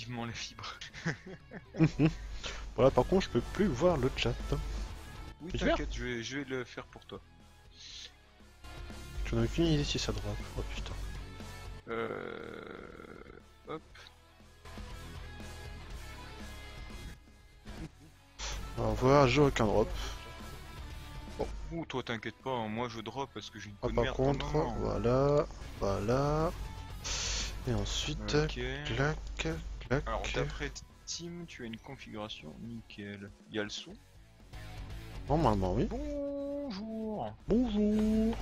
vivement la fibre. Voilà, par contre, je peux plus voir le chat. Oui, Peux-tu faire t'inquiète, je vais le faire pour toi. Je n'ai aucune idée si ça drop. Oh putain. Hop. On va voir, j'ai aucun drop. Ouh, toi t'inquiète pas, hein, moi je drop parce que j'ai une Ah, peau de par merde pour le contre, moment. voilà, voilà. Et ensuite, Ok. clac, clac. Alors d'après Team, tu as une configuration nickel. Il y a le son. Normalement, oui. Bonjour. Bonjour.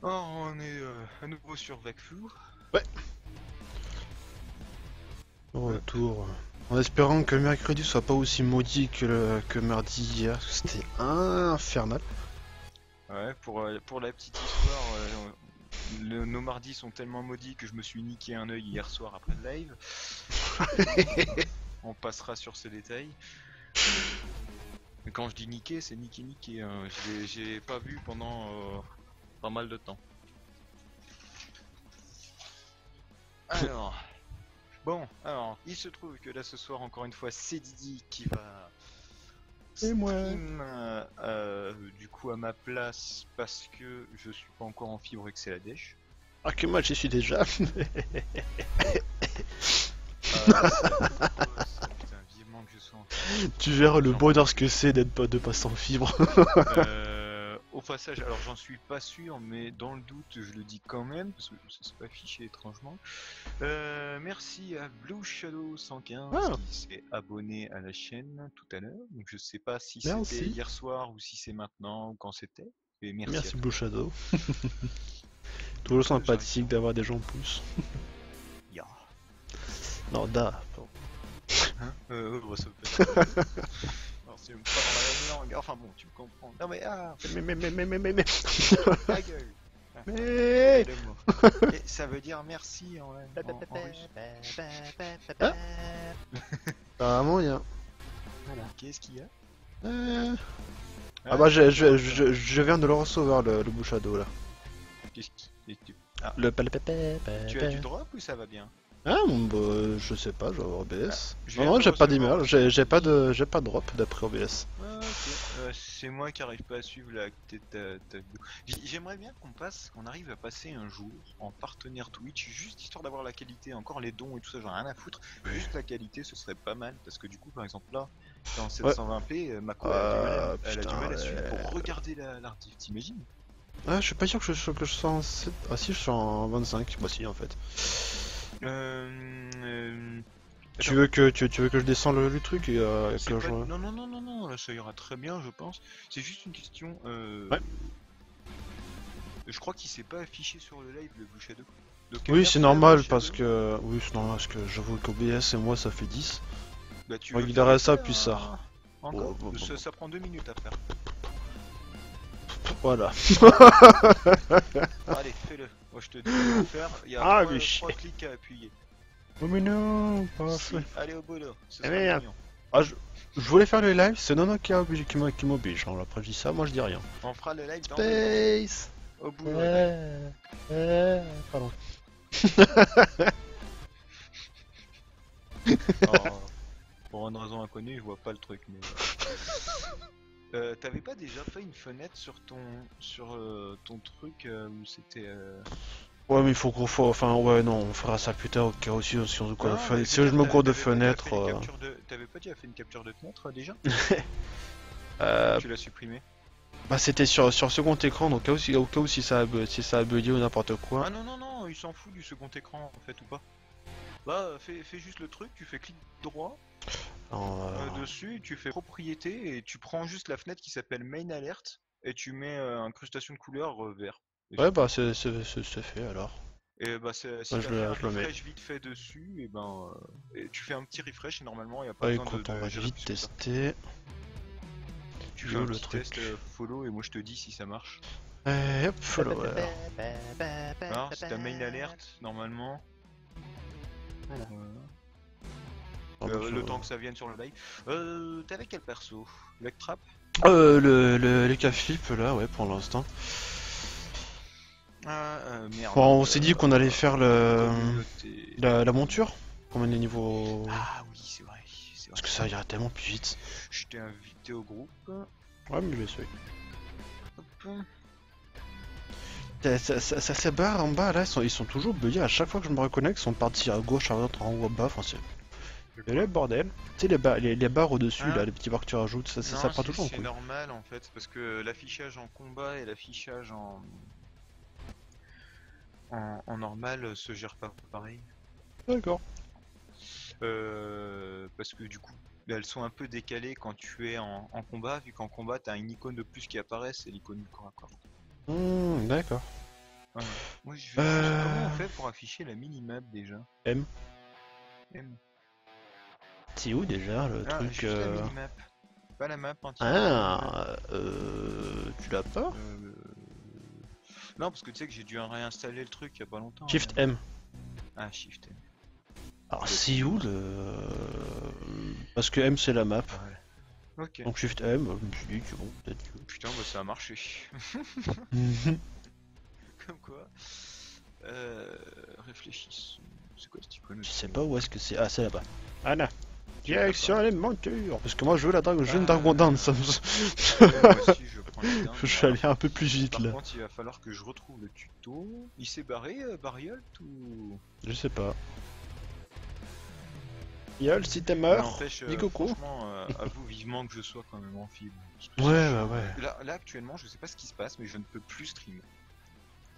Alors on est à nouveau sur Vacfou. Retour. En espérant que mercredi soit pas aussi maudit que mardi hier, parce que c'était infernal. Ouais, pour la petite histoire, nos mardis sont tellement maudits que je me suis niqué un œil hier soir après le live. On passera sur ce détail. Mais quand je dis niqué, c'est niqué. Hein. J'ai pas vu pendant pas mal de temps. Alors, alors, il se trouve que là ce soir, encore une fois, c'est Didi qui va Et moi. stream du coup à ma place parce que je suis pas encore en fibre et que c'est la dèche. Ah que moi j'y suis déjà. Putain, vivement que je sois en Tu verras le bonheur ce que c'est d'être pas de passer en fibre. Au passage, alors j'en suis pas sûr, mais dans le doute, je le dis quand même, parce que ça s'est pas affiché étrangement. Merci à Blue Shadow 115 Ah. qui s'est abonné à la chaîne tout à l'heure. Donc je sais pas si Merci. c'était hier soir ou si c'est maintenant ou quand c'était. Et merci, Merci à toi. Blue Shadow. Toujours sympathique d'avoir des gens en plus. Ya. Non, da. Pardon. Hein bah, ça peut être... Alors c'est pas dans la même langue. Enfin bon, tu me comprends. Non mais Mais. ta gueule. Mais. Le mot. Et ça veut dire merci en russe. Ah. Apparemment, il y a. Qu'est-ce qu'il y a Ah bah, je viens de le recevoir, le Blue Shadow là. Qu'est-ce qui... Ah, Le tu as du drop ou ça va bien? Ah, bon, bah, je sais pas, je vais avoir OBS. je Non, viens non, de j'ai pas recevoir d'email, aussi. j'ai pas de drop d'après OBS. Ah, ok, c'est moi qui arrive pas à suivre la ta vidéo. J'aimerais bien qu'on arrive à passer un jour en partenaire Twitch, juste histoire d'avoir la qualité, encore les dons et tout ça, j'en ai rien à foutre. Juste la qualité, ce serait pas mal, parce que du coup, par exemple là, dans 720p, ma co elle a du mal à suivre pour regarder la rediff, t'imagines? Ah, je suis pas sûr que je sois en 7... Ah si, je suis en 25, bah si en fait. Tu veux que je descende le truc et c'est que pas... je... Non, là ça ira très bien, je pense. C'est juste une question. Ouais. Je crois qu'il s'est pas affiché sur le live le Blue Shadow. De quelle Oui, heure c'est tu normal l'as, Blue parce Shadow que... Oui, c'est normal parce que j'avoue qu'OBS et moi ça fait 10. Bah, tu veux le Regarderai ça faire, plus tard. Encore Bon. Ça prend 2 minutes à faire. Voilà. Allez, fais-le. Moi je te dis de le faire. Il y a Ah, 3 mais chier. clics à appuyer. Oh mais non, pas Si, fait. allez au boulot. Ce Eh sera merde. mignon. Ah, je voulais faire le live, c'est Nono qui m'oblige. Alors après je dis ça, moi je dis rien. On fera le live dans 2 minutes. Space. Au boulot. le live. Pardon. Oh, pour une raison inconnue, je vois pas le truc. Mais... T'avais pas déjà fait une fenêtre sur ton truc où c'était Ouais, mais il faut qu'on fasse. Enfin, ouais, non, on fera ça plus tard au cas où si on court de Non, mais fenêtre. je Si veux je dire, me cours de t'avais pas déjà fait fenêtre. des captures T'avais pas déjà fait une capture de fenêtre déjà? Tu l'as supprimé? Bah, c'était sur second écran, donc au cas où si ça a bugué ou n'importe quoi. Ah non, il s'en fout du second écran en fait ou pas. Bah fais juste le truc, tu fais clic droit Non, dessus, tu fais propriété et tu prends juste la fenêtre qui s'appelle main alert et tu mets incrustation de couleur vert. Et ouais, c'est bah, tout. c'est fait alors. Et bah si Ouais, t'as fait un je le mets. refresh vite fait dessus, et ben et tu fais un petit refresh et normalement il n'y a pas Bah, besoin écoute, on va gérer vite plus que ça. tester. Tu fais Où un le petit truc. test follow et moi je te dis si ça marche. Hop, follower. Alors c'est ta main alerte normalement. Voilà. Le temps que ça vienne sur le live. T'avais quel perso? Vectrap? Le flip là, ouais, pour l'instant. Merde. Bon, on s'est dit qu'on allait faire communauté. la monture. Comme on est niveau. Ah oui, c'est vrai. Parce que ça ira tellement plus vite. Je t'ai invité au groupe. Ouais, mais je sais. Hop. Ces barres en bas là, ils sont toujours buggés. À chaque fois que je me reconnecte, ils sont partis à gauche, à droite, en haut, à bas. Enfin, c'est. Et là, bordel. Tu sais, les barres au-dessus, Hein là, les petits barres que tu rajoutes, ça part toujours en C'est couille. normal en fait, parce que l'affichage en combat et l'affichage en normal se gère pas pareil. D'accord. Parce que du coup, elles sont un peu décalées quand tu es en combat, vu qu'en combat t'as une icône de plus qui apparaît, c'est l'icône du corps à corps. D'accord. Voilà. Moi je vais... Comment on fait pour afficher la minimap déjà? M. M. C'est où déjà le truc Juste la minimap, pas la map entière. Tu l'as pas? Non, parce que tu sais que j'ai dû réinstaller le truc il y a pas longtemps. Shift M. Ah, Shift M. Alors c'est où le... Parce que M c'est la map. Ok. Donc Shift M, je me suis dit que bon, peut-être que... Putain, bah ça a marché. Comme quoi. Réfléchissons. C'est quoi cette icône? Je sais pas où est-ce que c'est. Ah, c'est là-bas. Anna. Tu Direction les montures. Parce que moi je veux la drague, je veux une dragon dance. Ça me... Moi aussi, je prends les dindes, Je vais aller un peu plus vite Par là. contre, il va falloir que je retrouve le tuto. Il s'est barré, Bariolt ou... Je sais pas. Yol, si t'es mort, N'empêche, dis coucou. franchement, avoue vivement que je sois quand même en fibre. Parce que Ouais, c'est bah chiant. ouais. Là, actuellement, je sais pas ce qui se passe, mais je ne peux plus streamer.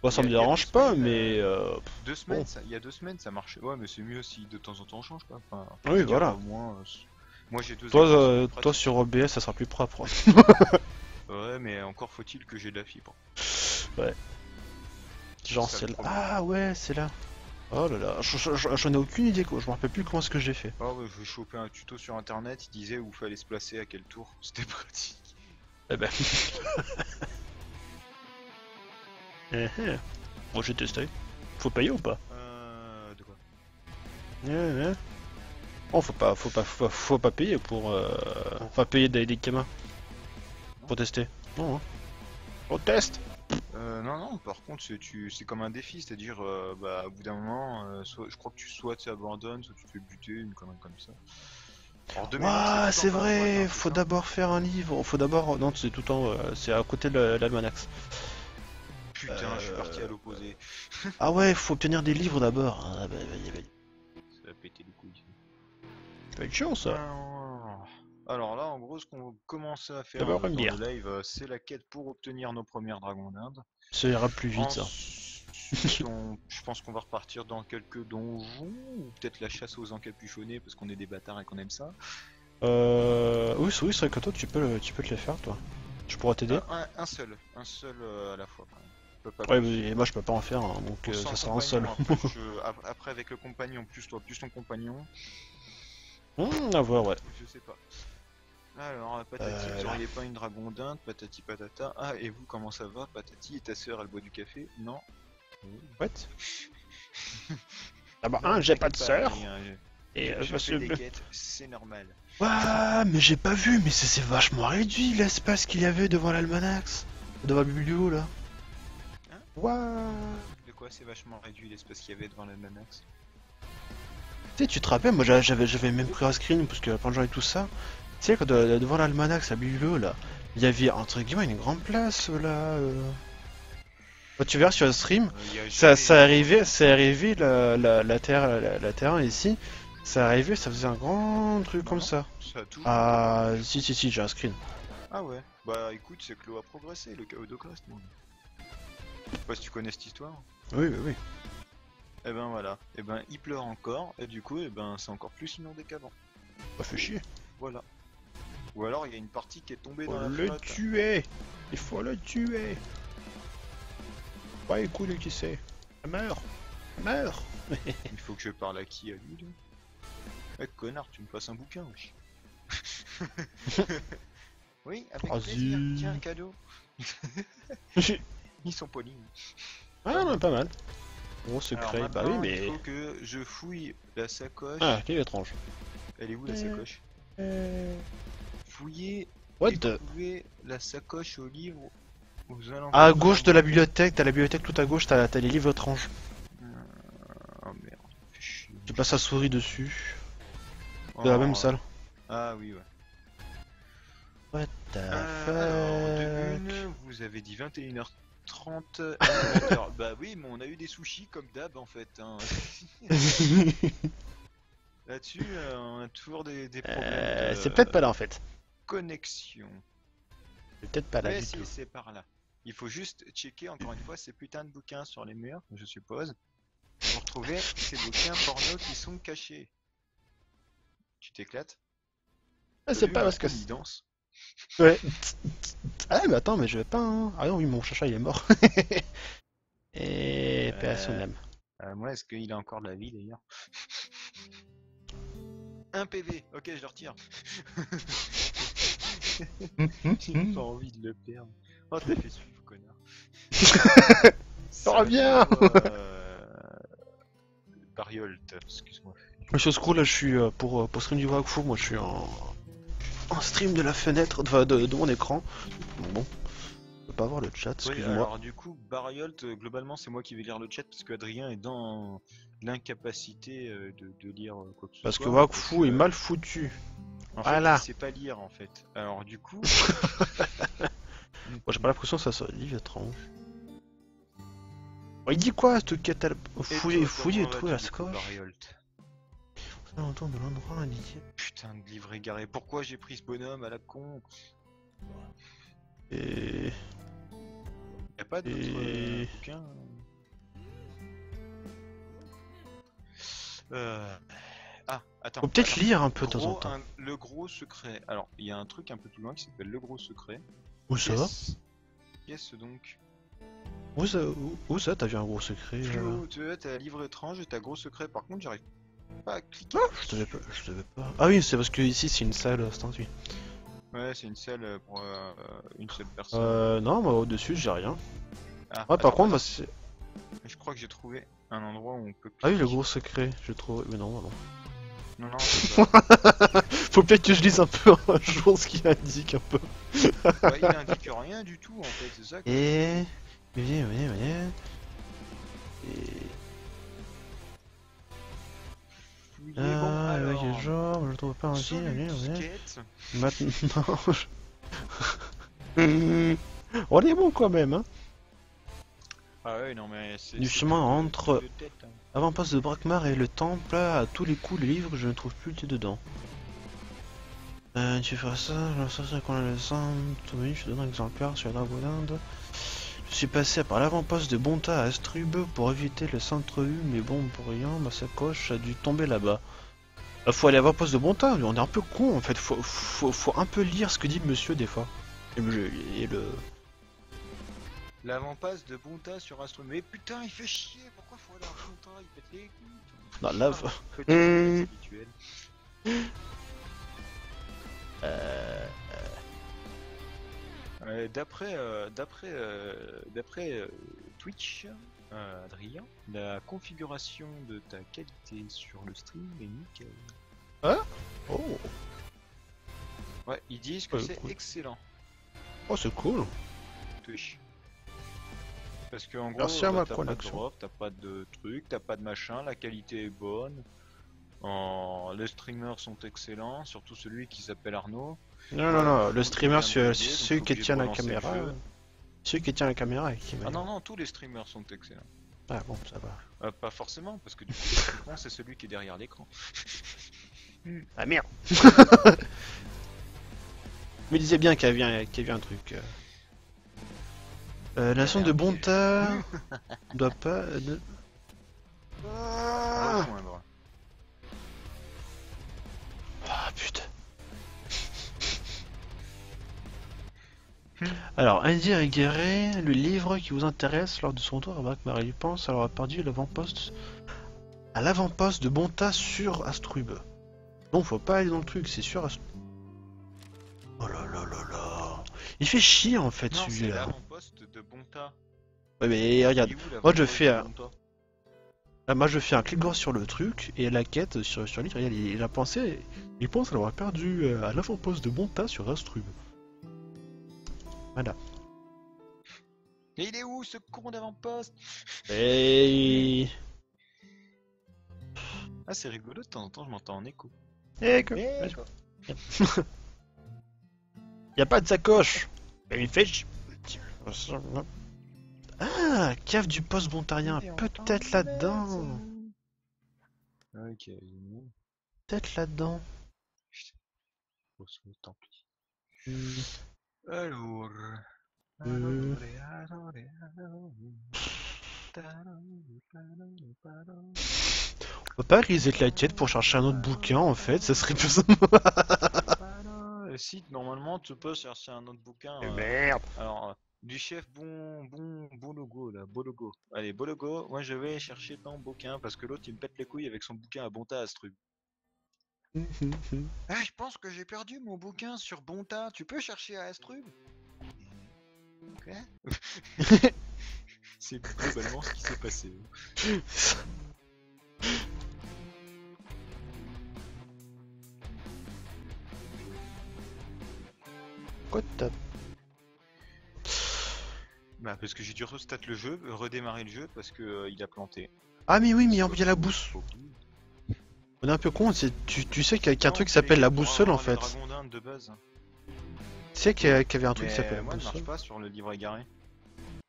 Bon, ça Il me y a dérange 2 pas, semaines, mais... 2 semaines, bon. il y a 2 semaines ça marchait. Ouais, mais c'est mieux si de temps en temps on change quoi. Enfin, Oui, je veux dire, voilà. au moins, moi j'ai 2 Toi sur OBS, ça sera plus propre. Ouais, mais encore faut-il que j'ai de la fibre. Ouais. Genre C'est ça, c'est le là. problème. Ah ouais, c'est là. Oh là là, j'en ai aucune idée quoi. Je me rappelle plus comment est-ce que j'ai fait. Oh, ouais, je chopé un tuto sur internet, il disait où fallait se placer, à quel tour. C'était pratique. Eh ben. Bon, j'ai testé. Faut payer ou pas? De quoi? Oh, faut pas payer pour. Faut pas payer des camas. Pour tester. Non, hein. On teste. Non, non, par contre, c'est comme un défi, c'est-à-dire, bah, au bout d'un moment, je crois que soit tu abandonnes, soit tu te fais buter, une connerie comme ça. Alors, de mémoire, Ouah, tout en c'est bas à droite, vrai, hein, c'est faut ça d'abord faire un livre. Faut d'abord. Non, c'est tout en. C'est à côté de l'almanax. Putain, je suis parti à l'opposé. Ah ouais, faut obtenir des livres d'abord. Ah bah, Ça va péter les couilles. ça va être chiant ça. Alors là, en gros, ce qu'on commence à faire D'abord dans une le bière. live, c'est la quête pour obtenir nos premières dragons d'Inde. Ça ira plus vite ça. Ensuite, je pense qu'on va repartir dans quelques donjons, ou peut-être la chasse aux encapuchonnés, parce qu'on est des bâtards et qu'on aime ça. Oui, c'est vrai que toi tu peux te les faire toi. Je pourrais t'aider. Un seul à la fois quand même. Je peux pas Ouais, plus. mais moi je peux pas en faire, hein, donc Sans ça sera un seul. compagnon, après, avec le compagnon, plus toi, plus ton compagnon, À voir, ouais. je sais pas. Alors, patati, vous auriez pas une dragon d'Inde, patati patata. Ah, et vous, comment ça va, patati? Et ta sœur, elle boit du café? Non. What? Ah bah, Non, j'ai pas de t'inquiète sœur. rien, Et je fais des quêtes, c'est normal. Ouah, mais j'ai pas vu, mais c'est vachement réduit l'espace qu'il y avait devant l'almanax. Devant le biblio là. Hein? Ouah. De quoi c'est vachement réduit l'espace qu'il y avait devant l'almanax? Tu sais, tu te rappelles, moi j'avais même pris un screen parce que pendant et tout ça. Tu sais, quand devant l'almanax, la biblio là, il y avait entre guillemets une grande place là. Quand tu verras sur le stream, ça arrivait la terre ici. Ça arrivait, ça faisait un grand truc comme Non, ça. ça a toujours Ah, si, j'ai un screen. Ah ouais, bah écoute, c'est que l'eau a progressé, le chaos de Crest, moi. Je sais pas si tu connais cette histoire. Oui. Et ben voilà, et ben il pleure encore, et du coup, et ben c'est encore plus inondé qu'avant. Bah, fait chier. Voilà. Ou alors il y a une partie qui est tombée Faut dans la le flotte. tuer. Il faut le tuer. Ouais, écoute, qui c'est? Meurt. Il faut que je parle à qui? À lui, là? Eh connard, tu me passes un bouquin, wesh. Oui, avec plaisir. Vas-y. Tiens, un cadeau. Ils sont polis. Ah non, pas mal. Gros Alors secret, bah maintenant, oui, mais. il faut que je fouille la sacoche. Ah, quel étrange. Elle est où la sacoche? Fouiller What et the. trouver la sacoche au livre aux alentours À gauche de la bibliothèque, t'as la bibliothèque tout à gauche, t'as les livres étranges. Oh merde, fais chier. Tu passes la souris dessus. Oh. De la même salle. Ah oui, ouais. What the Alors, de fuck. une, vous avez dit 21h30. Animateur. Bah oui, mais on a eu des sushis comme d'hab en fait. Hein. Là-dessus, on a toujours des problèmes de C'est peut-être pas là en fait. connexion. C'est peut-être pas là Mais du si, tout. c'est par là. Il faut juste checker encore une fois ces putains de bouquins sur les murs, je suppose, pour trouver ces bouquins porno qui sont cachés. Tu t'éclates? Ah, T'as c'est vu, pas parce que. Macron, il danse. Ouais. Ah, mais attends, mais je vais pas. Hein. Ah non, oui, mon chacha il est mort. Et paix à son âme. Moi, est-ce qu'il a encore de la vie d'ailleurs? Un PV, ok, je le retire. J'ai pas envie de le perdre. Oh, t'as fait suivre, connard. Reviens. Bariolt, excuse-moi. Monsieur Screw, là je suis pour stream du Wakfu, moi je suis en stream de la fenêtre, enfin de mon écran. Bon, je peux pas voir le chat, Oui, excuse-moi. alors du coup, Bariolt, globalement, c'est moi qui vais lire le chat parce que Adrien est dans l'incapacité de lire quoi que ce Parce soit. que Wakfu est mal foutu. En Voilà. fait, il sait pas lire en fait. Alors du coup. Moi j'ai pas l'impression que ça soit livre étrange. Oh, il dit quoi ce catalogue? Fouiller et trouver la scoche. Bariolt. Ça entend de l'endroit indiqué. Putain de livre égaré. Pourquoi j'ai pris ce bonhomme à la con? Et. Y'a pas d'autres Et- bouquins? Ah, attends. Faut peut-être attends. lire un peu de temps en temps. Le gros secret. Alors, il y a un truc un peu plus loin qui s'appelle le gros secret. Où ça? Qu'est-ce donc? Où ça t'as vu un gros secret? Plus haut, tu vois, t'as livre étrange et t'as gros secret. Par contre, j'arrive pas à cliquer. Je savais pas. Ah oui, c'est parce que ici c'est une salle standard. Ouais, c'est une salle pour une seule personne. Non, moi au-dessus j'ai rien. Ah, Ouais, par attends, contre, bah, attends. c'est. Je crois que j'ai trouvé un endroit où on peut cliquer. Ah oui, le gros secret, je trouve. Mais non, non. Non, non, c'est pas. Faut peut-être que je lise un peu un jour ce qu'il indique un peu. Bah, il indique rien du tout en fait, c'est ça. Et. Et. Fouiller, Ah, le alors, genre, je le trouve pas en sur ville, le allez. disquette. Maintenant. On est bon quand même, hein. Ah ouais, non mais c'est... Du c'est chemin de- entre de tête, hein. avant-poste de Brakmar et le temple, à tous les coups, le livre, je ne trouve plus le dedans. Tu feras ça, je vais sortir qu'on a le sang, je te donne un exemplaire sur la d'Inde. Je suis passé par l'avant-poste de Bonta à Astrub pour éviter le centre-U, mais bon, pour rien, ma sacoche a dû tomber là-bas. Faut aller à l'avant-poste de Bonta, on est un peu con en fait, faut un peu lire ce que dit monsieur des fois. Et le... L'avant-passe de Bonta sur Astro. Mais putain, il fait chier, pourquoi faut aller à Bonta, il pète les couilles. Non, là... Petit réflexe habituel. D'après Twitch, Adrien, la configuration de ta qualité sur le stream est nickel. Oh, Ouais, ils disent que Ouais, c'est cool. excellent, oh c'est cool. Twitch. Parce que en gros, Merci à ma t'as pas de connexion. drop, t'as pas de truc, t'as pas de machin, la qualité est bonne. Les streamers sont excellents, surtout celui qui s'appelle Arnaud. Non, le streamer, Bien celui donc qui t'es tient la obligé de relancer caméra. le jeu. Celui qui tient la caméra et qui Ah non, tous les streamers sont excellents. Ah bon, ça va. Pas forcément, parce que du coup, techniquement, c'est celui qui est derrière l'écran. Ah merde. Me disais bien qu'il y avait un truc. La sonde de Bonta doit pas... Rejoindre. Ah putain. Alors, Andy Guéret, le livre qui vous intéresse lors de son tour à Brakmar, il pense alors a perdu l'avant-poste à l'avant-poste de Bonta sur Astrub. Donc faut pas aller dans le truc, c'est sûr. Oh là là là là. Il fait chier en fait Non, c'est celui-là. l'avant-poste de Bonta. Ouais mais regarde, Il est où, moi je l'avant-poste fais de un... Bonta Là, moi je fais un clic droit sur le truc et la quête sur le livre, il a pensé, il pense l'avoir perdu à l'avant-poste de Bonta sur Astrub. Voilà. Et il est où ce con d'avant-poste? Et... Ah, c'est rigolo, de temps en temps, je m'entends en écho. Et que... Mais... Y a pas de sacoche. Il fait... Ah, cave du poste bontarien. Peut-être là-dedans. Ok, Peut-être là-dedans. tant pis. Alors... On peut pas reset la quête pour chercher un autre bouquin en fait, ça serait plus... Le site, normalement, tu peux chercher un autre bouquin. Merde. Alors, du chef bon logo là, beau logo. Allez, beau logo, moi je vais chercher ton bouquin parce que l'autre il me pète les couilles avec son bouquin à Bonta Astrub. Ah, je pense que j'ai perdu mon bouquin sur Bonta, tu peux chercher à Astrub? Quoi? C'est globalement ce qui s'est passé. Quoi t'as... Bah parce que j'ai dû restat le jeu, redémarrer le jeu parce que il a planté. Ah mais oui, mais il y a la boussole. On est un peu con, tu sais qu'il y a un truc qui s'appelle la boussole en fait. De base. Tu sais qu'il y avait un truc qui s'appelle la moi, elle boussole. marche pas sur le livre égaré.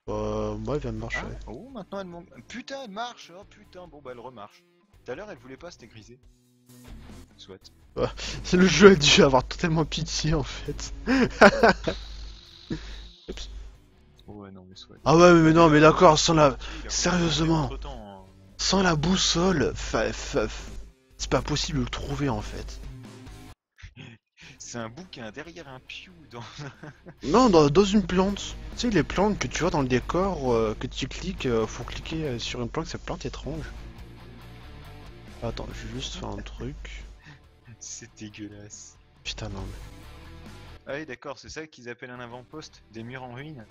Moi elle vient de marcher. Ah, oh, maintenant elle monte. Putain, elle marche! Oh putain, bon bah elle remarche. Tout à l'heure elle voulait pas, c'était grisé. Soit. C'est le jeu a dû avoir totalement pitié en fait. Oups. Oh ouais, non mais soit. Ah ouais, mais non, mais d'accord, sans la... Il a Sérieusement. entre-temps, hein. Sans la boussole, c'est pas possible de le trouver en fait. C'est un bouquin derrière un piou dans... Non, dans une plante. Tu sais, les plantes que tu vois dans le décor, que tu cliques, faut cliquer sur une plante, cette plante étrange. Attends, je vais juste faire un truc. C'est dégueulasse. Putain, non mais... Ah oui, d'accord, c'est ça qu'ils appellent un avant-poste? Des murs en ruine?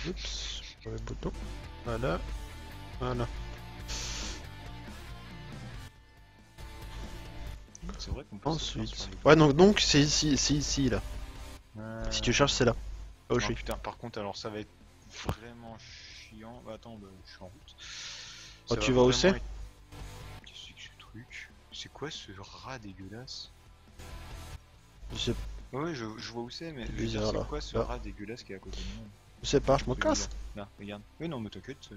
Oups, le bouton. Voilà. Voilà. C'est vrai qu'on peut se faire Ensuite... sur le- Ouais, donc c'est ici, là. Si tu cherches, c'est là. Oh, Oh putain, par contre, alors ça va être vraiment chiant. Bah, attends, bah, je suis en route. Oh, Ça tu va vas où vraiment c'est? être- Qu'est-ce que c'est que ce truc? C'est quoi ce rat dégueulasse? Je sais, Ouais, je vois où c'est, mais je veux dire, bizarre, là. c'est quoi ce Là. rat dégueulasse qui est à côté de moi? je sais pas, je me casse. Là, regarde. Oui, non, mais t'inquiète.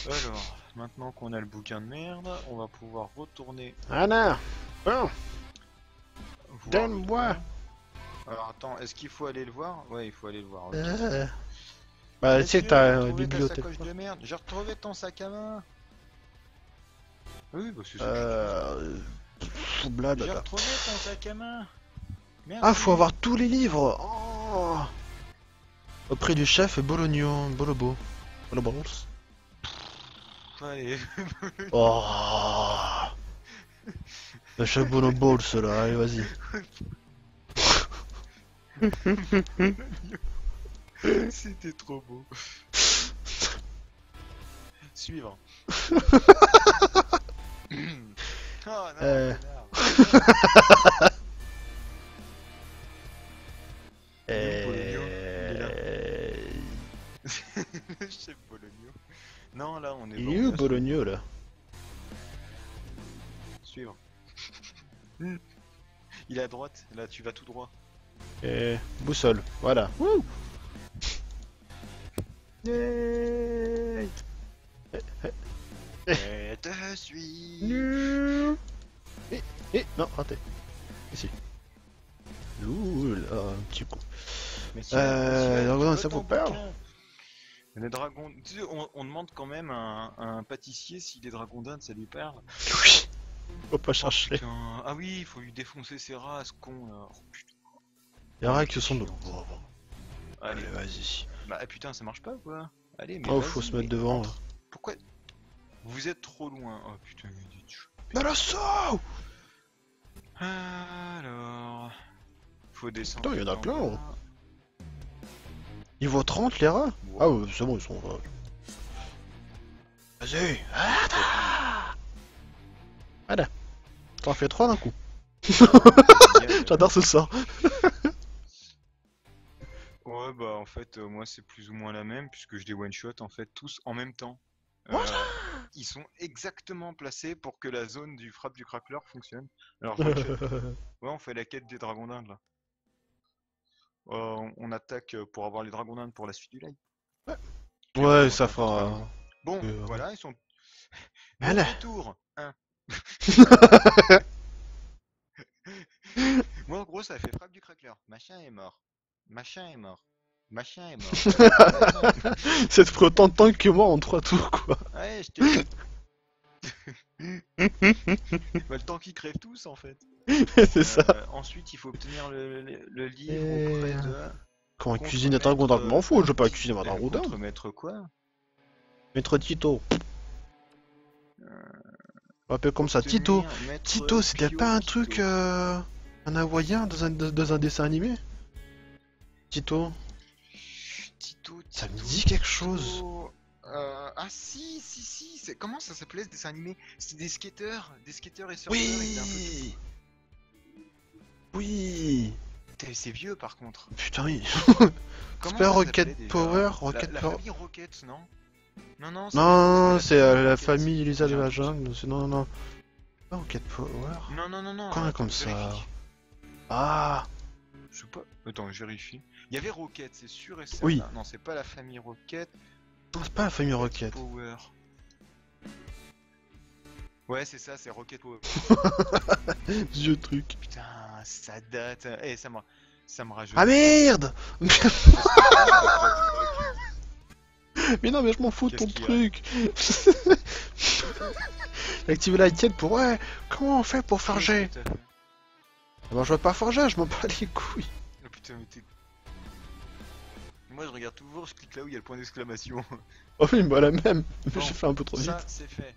Alors, maintenant qu'on a le bouquin de merde, on va pouvoir retourner Anna. Bon, voir donne-moi. le truc. Alors attends, est-ce qu'il faut aller le voir? Ouais, il faut aller le voir. Ok. Bah, tu sais que Monsieur, t'as j'ai une retrouvé ta bibliothèque. sacoche de merde. J'ai retrouvé ton sac à main. Oui, bah c'est ça. J'ai Blablabla. retrouvé ton sac à main. Merci. Ah, faut avoir tous les livres. Oh. Auprès du chef Bologno, Bolobo. Bolobos. Allez. Oh. Le chef Bolobos, là, allez, vas-y. C'était trop beau. Suivre. Oh non, connard. Le chef Bologno. Non, là, on est Il est où Bologno, là? Suivre. Il est à droite, là, tu vas tout droit. Boussole, voilà. Wouh. Yay. Je te suis. Non, raté. Ici. Ouh là, un petit coup. Monsieur, ça ton vaut perdre. bouquin. Les dragons. Tu sais, on demande quand même à un pâtissier si les dragons d'Inde ça lui parle. Oui. Faut pas chercher. Putain. Ah oui, il faut lui défoncer ses rats, ce con là. Oh, putain. Y'a rien qui sont de. Allez, Allez, vas-y. bah putain, ça marche pas ou quoi? Allez, mais. Oh, vas-y, faut se mettre mais devant. entre. Pourquoi? Vous êtes trop loin. Oh putain, il est chaud. Dans l'assaut. Alors. Faut descendre. Putain, il y en a en plein, bas. Il vaut 30 les rats. Wow. Ah ouais, c'est bon, ils sont. Vas-y. Voilà. T'en fais 3 d'un coup. J'adore ce sort. Ouais, bah en fait. fait, moi c'est plus ou moins la même, puisque je les one-shot en fait tous en même temps. What? Ils sont exactement placés pour que la zone du frappe du crackler fonctionne. Alors je one-shot. Ouais, on fait la quête des dragons d'Inde là. On attaque pour avoir les dragons d'Inde pour la suite du live. Puis Ouais, on ça tente entre fera. nous. Bon, voilà, ils sont. Bon Allez. retour, hein. Moi en gros ça fait frappe du crackler. Machin est mort. Machin est mort. Machin est mort. Machin. Ça te ferait autant de temps que moi en 3 tours, quoi. Ouais, je t'ai bah, le temps qu'ils crèvent tous en fait. C'est ça. Ensuite, il faut obtenir le livre Et... auprès de. Comment cuisiner un dragon d'Inde? M'en fous, je veux pas cuisiner un dragon d'Inde. Contre-maître quoi? Maître Tito. On l'appelle comme ça, Obtenir Tito. maître Tito, c'était Pio pas un Tito. truc, un hawaïen dans un dessin animé? Tito. Tito, Ça me Tito, dit quelque Tito. chose. Ah si, comment ça s'appelait ce dessin animé? C'était des skateurs et surfeurs. Oui. Oui. C'est vieux par contre. Putain, oui. Comment C'est pas ça Rocket s'appelait déjà? Power, Rocket la Power. famille Rocket, non? Non, Non, c'est la Rocket. famille Elisa de J'ai un la doute. jungle. Non, non. Pas Rocket Power. Non. Quand attends, comme ça. vérifie. Ah. Je sais pas. Attends, je vérifie. Il y avait Rocket, c'est sûr et certain. Oui. Non, c'est pas la famille Rocket. Non, c'est pas la famille Rocket. Power. Ouais, c'est ça, c'est Rocket Power. Vieux truc. Putain, ça date. Eh, ça me rajeunit. Ah merde. Mais non, mais je m'en fous de ton Qu'est-ce qu'il y a? truc. Activer la quête pour... Ouais, comment on fait pour forger? Qu'est-ce que t'as fait? Ah bah, je veux pas forger, je m'en bats les couilles. Oh putain, mais t'es. Moi, je regarde toujours, je clique là où il y a le point d'exclamation. Oh oui, bah la même. Mais Bon, j'ai fait un peu trop vite. Ça, c'est fait.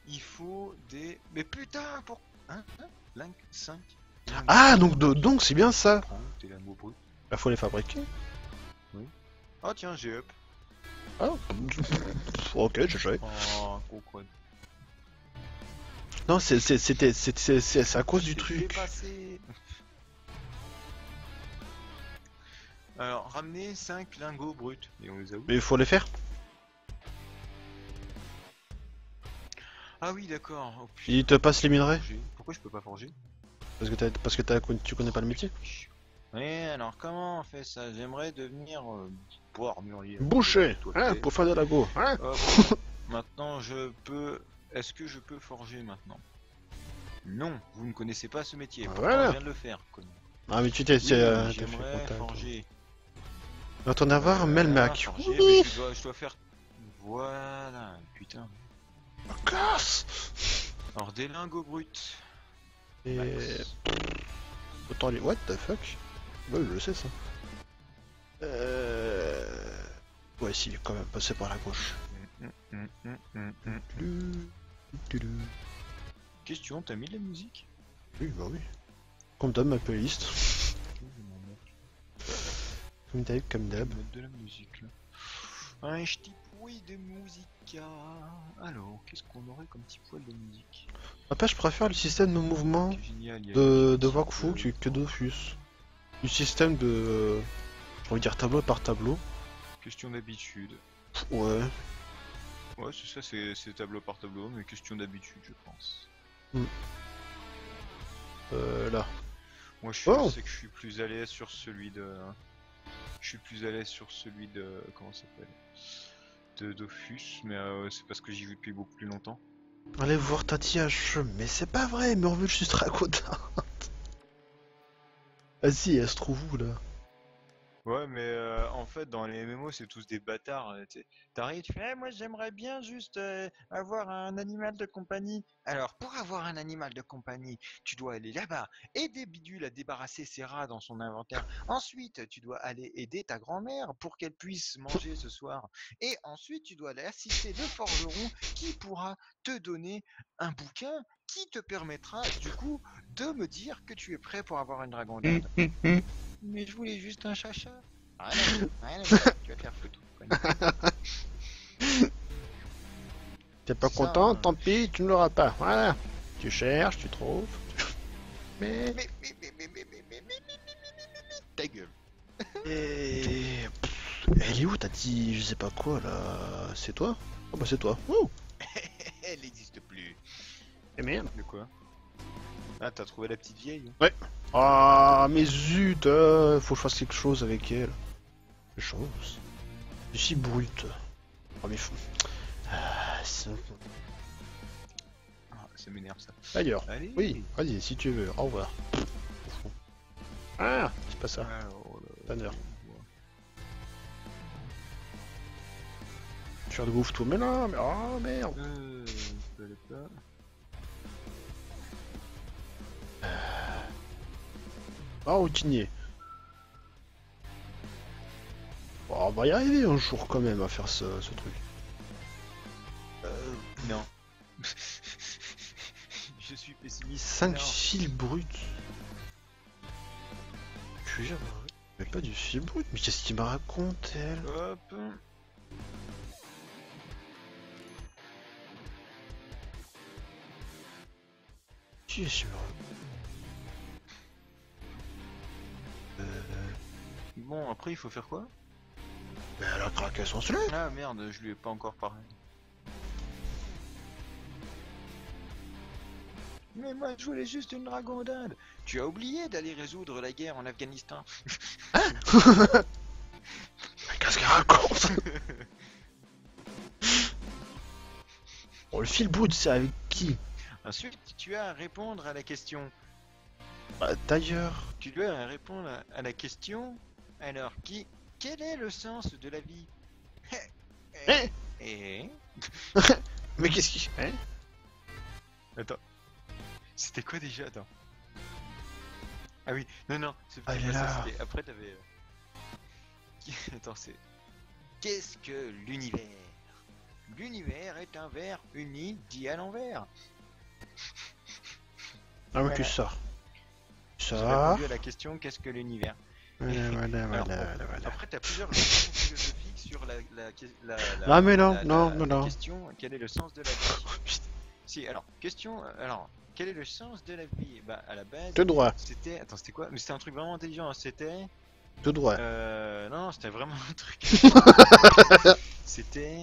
Il faut des. Mais putain, pour. Hein? Link 5. Ah, donc c'est bien ça. T'es la mot brut. Bah faut les fabriquer. Oh tiens, j'ai up. Ah, ok, j'ai joué. Oh, gros quad. Non, c'est à cause du C'est truc. dépassé. Alors, ramener 5 lingots bruts. Et on les a où? Mais il faut les faire. Ah oui, d'accord. Oh, putain. Il te passe les minerais. Forger. Pourquoi je peux pas forger? Parce que tu connais pas le métier. Oui, alors comment on fait ça? J'aimerais devenir armurier. Boucher, Toi, hein, t'es- pour faire de la go. Hein. Hop. Maintenant, je peux. Est-ce que je peux forger maintenant? Non, vous ne connaissez pas ce métier. Pourtant, Voilà. je viens de le faire. Connard. Ah mais tu t'es Oui, t'as fait j'aimerais contact. forger. Attends avoir Melmac. Forger, Oui. mais je dois faire. Voilà, putain. Casse. Alors des lingots bruts. Et Max. autant les what the fuck. Ouais, je le sais ça. Ouais, si, quand même passer par la gauche. Question, t'as mis de la musique? Oui, bah oui. Comme d'hab, ma playlist. Comme d'hab, comme Je vais d'hab. mettre de la musique là. Un petit poil de musique. Alors, qu'est-ce qu'on aurait comme petit poil de musique? Après, je préfère le système de mouvement C'est génial, il y a de une Wakfu petite, que Dofus. Du système de... J'ai envie de dire tableau par tableau. question d'habitude. Ouais. Ouais, c'est ça, c'est tableau par tableau, mais question d'habitude, je pense. Là. Moi, je Oh. sais que je suis plus à l'aise sur celui de. Je suis plus à l'aise sur celui de. Comment ça s'appelle? De Dofus, mais c'est parce que j'y joue depuis beaucoup plus longtemps. Allez voir Tati H. Mais c'est pas vrai, mais on veut juste Rakota. Vas-y, elle se trouve où là? Ouais, mais en fait, dans les MMO, c'est tous des bâtards. Tu sais. T'arrives, tu fais, moi j'aimerais bien juste avoir un animal de compagnie. Alors, pour avoir un animal de compagnie, tu dois aller là-bas, aider Bidule à débarrasser ses rats dans son inventaire. Ensuite, tu dois aller aider ta grand-mère pour qu'elle puisse manger ce soir. Et ensuite, tu dois aller assister le forgeron qui pourra te donner un bouquin qui te permettra, du coup, de me dire que tu es prêt pour avoir une dragon d'Inde. Mais je voulais juste un chacha. Rien à voir, tu vas te faire foutre. connard. T'es pas Ça, content? hein. Tant pis, tu ne l'auras pas. Voilà. Tu cherches, tu trouves. Mais... Mais, ta gueule. Et... Elle est où? T'as dit je sais pas quoi là? C'est toi? Oh bah c'est toi. Oh! Elle n'existe plus. Eh merde. De quoi? Ah, t'as trouvé la petite vieille? Ah mais zut, faut que je fasse quelque chose avec elle. Quelque chose? Je suis brute. Oh mais fou. Ah, Ah, ça m'énerve ça. D'ailleurs. Allez. Oui, vas-y si tu veux. Au revoir. Ah, c'est pas ça. Alors, Tanner. Faire de ouf tout. Mais non, mais oh merde. je l'ai pas. Ah, routinier. Bon, on va y arriver un jour quand même à faire ce truc. Non. Je suis pessimiste. 5 Non. fils bruts. Je jure, mais pas du fil brut. Mais qu'est-ce qu'il me raconte, elle? Hop. Qui est-ce que Bon, après, il faut faire quoi? Mais elle a craqué son slip. Ah merde, je lui ai pas encore parlé. Mais moi, je voulais juste une dragondade. Tu as oublié d'aller résoudre la guerre en Afghanistan. Qu'est-ce qu'elle raconte? Bon, le fil brut, c'est avec qui? Ensuite, tu as à répondre à la question. Bah, d'ailleurs. Tu dois répondre à la question. Alors, quel est le sens de la vie? Hein? Et... Mais qu'est-ce qu'il. Hein? Attends. C'était quoi déjà? Attends. Ah oui, non, c'est Ah, pas il est ça, là. c'était- après t'avais... Attends, c'est... Qu'est-ce que l'univers? L'univers est un verre uni dit à l'envers. Ah, mais Voilà. tu sors. J'ai Ça. répondu à la question qu'est-ce que l'univers? Voilà. Alors, bon, après t'as plusieurs questions philosophiques sur Ah, mais non, la- non, la- non, la non. question quel est le sens de la vie? Si, alors, question, alors, quel est le sens de la vie? Bah, à la base, Tout droit, c'était, attends, c'était quoi? Mais c'était un truc vraiment intelligent, hein, c'était, tout droit. non, c'était vraiment un truc, c'était,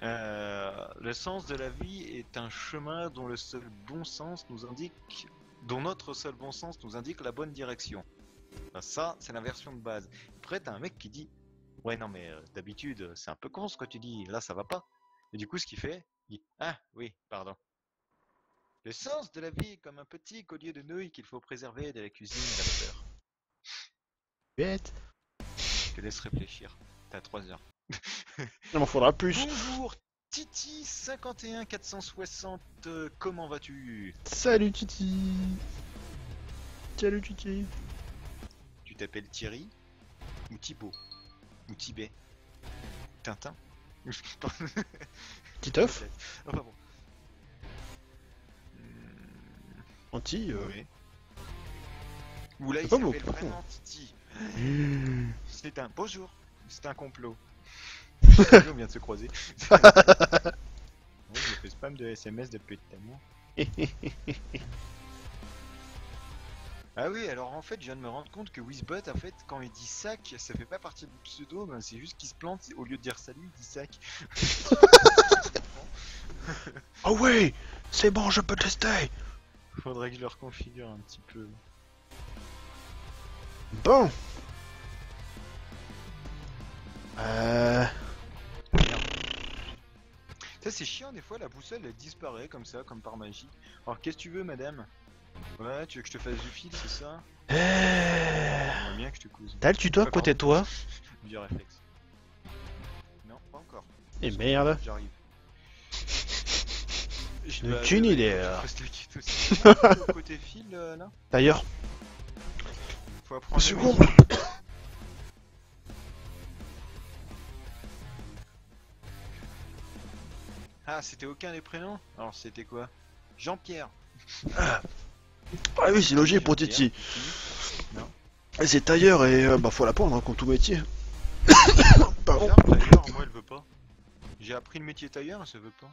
le sens de la vie est un chemin dont le seul bon sens nous indique, dont notre seul bon sens nous indique la bonne direction. Bah, ça, c'est la version de base. Après, t'as un mec qui dit, ouais, non, mais d'habitude, c'est un peu con ce que tu dis, là, ça va pas. Et du coup, ce qu'il fait, il dit, ah, oui, pardon. Le sens de la vie est comme un petit collier de nouilles qu'il faut préserver de la cuisine de la vapeur. Bête. Je te laisse réfléchir. T'as 3 heures. Il m'en faudra plus. Bonjour, Titi 51 460. Comment vas-tu? Salut Titi. Salut Titi. Tu t'appelles Thierry ou Thibaut ou Tibet? Tintin? Titeuf. Enfin bon. Anti. Oui. Ou là, il pas s'appelle beaucoup. vraiment Titi. Mmh. C'est un bonjour. C'est un complot. On vient de se croiser. Ouais, j'ai fait spam de SMS depuis tout à l'heure. Ah oui, alors en fait, je viens de me rendre compte que Wizbot, en fait, quand il dit sac, ça fait pas partie du pseudo, ben, c'est juste qu'il se plante, au lieu de dire salut, il dit sac. Ah ouais, c'est bon, je peux tester. Faudrait que je le reconfigure un petit peu. Bon. Ça, c'est chiant, des fois, la boussole, elle disparaît comme ça, comme par magie. Alors, qu'est-ce que tu veux, madame? Ouais, tu veux que je te fasse du fil, c'est ça? J'aimerais bien que je te couse. T'as le tuto à Pas côté de toi? Vieux réflexe. Non, pas encore. Et merde. J'arrive. Aucune idée, alors. Côté fil, là? D'ailleurs, Faut apprendre. seconde. Ah, c'était aucun des prénoms? Alors, c'était quoi? Jean-Pierre. Ah oui, c'est logique pour Jean-Pierre, Titi. Non. Et c'est tailleur et bah faut l'apprendre hein, comme tout métier. Pardon. Tailleur, moi, elle veut pas. J'ai appris le métier tailleur, ça veut pas.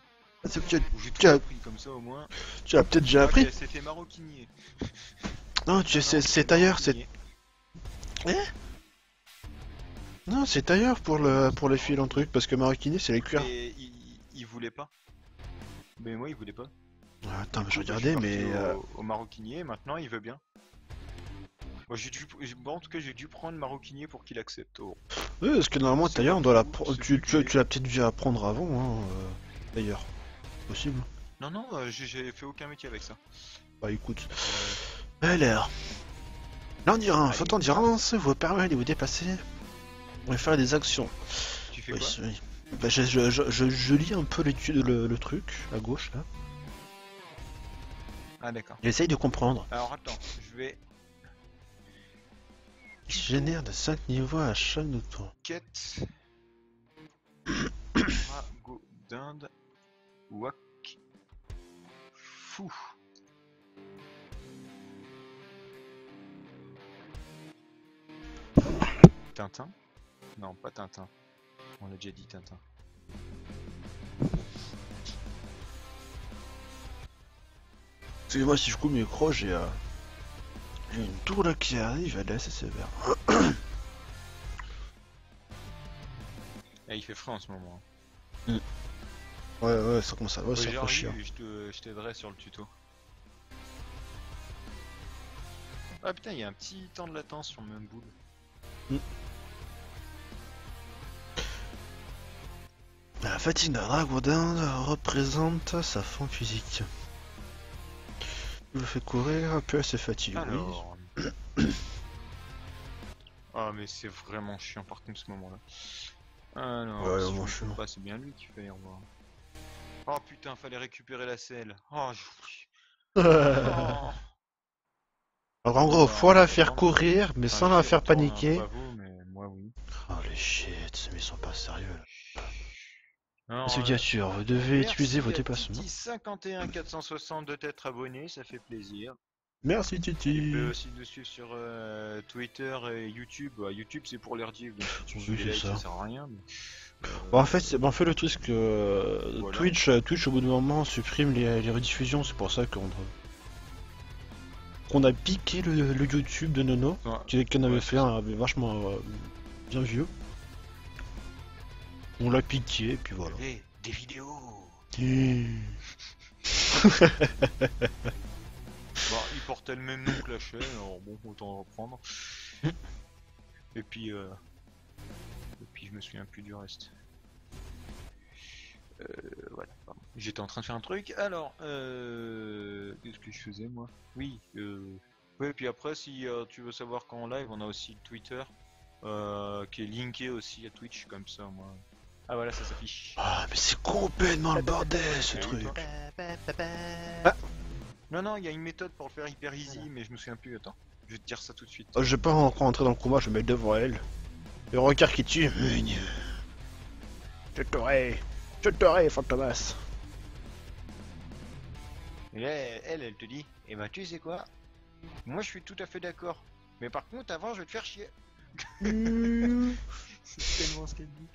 Tu Ou j'ai tout tu as- appris comme ça au moins. as peut-être déjà appris. Ok, c'était maroquinier. Non, c'est tailleur, c'est. Maroquinier. Non, c'est tailleur pour les fils en truc, parce que maroquinerie c'est les cuirs. Mais il voulait pas. Mais moi, il voulait pas. Ah, attends, Du mais je coup, bah, je suis regardais, parti mais au maroquinier, et maintenant il veut bien. Moi, bon, en tout cas, j'ai dû prendre le maroquinier pour qu'il accepte. Oh. oui, parce que normalement C'est tailleur pas on doit fou, l'apprendre. ce Tu budget. l'as peut-être dû apprendre avant, hein, d'ailleurs. Possible. Non, non, j'ai fait aucun métier avec ça. Bah écoute. Euh, Alors, l'endurance, allez, votre endurance vous permet de vous dépasser et faire des actions. tu fais Oui, quoi? oui. Bah, je lis un peu l'étude, le truc, à gauche là. Ah, d'accord. J'essaye de comprendre. Alors, attends, je vais. Il Tuto, génère de 5 niveaux à chaque tour. quête, drago, dinde, wak, fou. Tintin? Non, pas Tintin. On l'a déjà dit, Tintin. Excusez-moi si je coupe mes micro, j'ai une tour là qui arrive, elle est assez sévère. Eh, il fait frais en ce moment. Ouais, ouais, ça commence à, ouais, Ouais, ça fait chier. j'arrive, je t'aiderai sur le tuto. Ah putain, il y a un petit temps de latence sur le même boule. La fatigue d'un dragon représente sa forme physique. Il vous fait courir un peu à ses fatigues, oui. Alors. Ah, mais c'est vraiment chiant par contre ce moment-là. Alors, Ouais, si je moi me je suis. trompe pas, c'est bien lui qu'il fallait revoir. Oh putain, fallait récupérer la selle. Oh, j'oublie. Oh. Alors en Bon gros, bah, faut on la y faire retourne. Hein. courir, mais Enfin, sans la j'y faire retourne, hein, paniquer. pas vous, mais moi oui. Oh les shit, mais ils sont pas sérieux là. Alors, Signature, vous devez utiliser vos merci à déplacements. Titi51460 de t'être abonné, ça fait plaisir. Merci Tu peux Titi. aussi nous suivre sur Twitter et YouTube. Bah, YouTube c'est pour les rediff, donc si tu suis Oui, les c'est lives ça ça. sert à rien. Mais, Bon, en fait, en fait, le truc, c'est que voilà. Twitch, au bout d'un moment, supprime les rediffusions. C'est pour ça qu'on a piqué le YouTube de Nono, Ouais, qui en avait ouais, fait c'est ça. un vachement bien vieux. On l'a piqué, et puis voilà. Eh, des vidéos. Bon, il portait le même nom que la chaîne, alors bon, autant reprendre. Et puis, je me souviens plus du reste. Voilà, pardon. J'étais en train de faire un truc. Alors, qu'est-ce que je faisais moi? Oui, ouais, et puis après, si tu veux savoir quand on live, on a aussi le Twitter qui est linké aussi à Twitch, comme ça, moi. Ah voilà, ça s'affiche. Ah, mais c'est complètement le bordel ce Et oui, truc. toi Ah, Non, non, il y a une méthode pour le faire hyper easy, mais je me souviens plus. Attends, je vais te dire ça tout de suite. je vais pas encore rentrer dans le combat, je vais me mettre devant elle. Le regard qui tue. Je t'aurai, Fantomas. Et là, elle te dit, eh ben tu sais quoi? Moi je suis tout à fait d'accord. Mais par contre, avant, je vais te faire chier. C'est tellement ce qu'elle dit.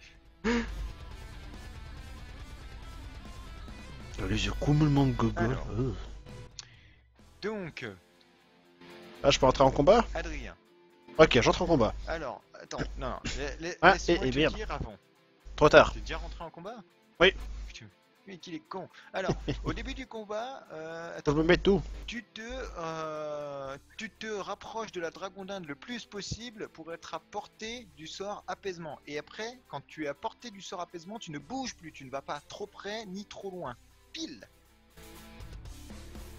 Les yeux complètement gogol. Alors. Donc, Ah, je peux rentrer en combat? Adrien. Ok, j'entre en combat. Alors, attends, non, non, Ah, laisse-moi et te merde. dire avant. Trop tard. T'es déjà rentré en combat? Oui. Putain, mais qu'il est con. Alors, au début du combat, Je attends, me mets tout. tu te rapproches de la dragon d'Inde le plus possible pour être à portée du sort apaisement. Et après, quand tu es à portée du sort apaisement, tu ne bouges plus, tu ne vas pas trop près ni trop loin. Pile.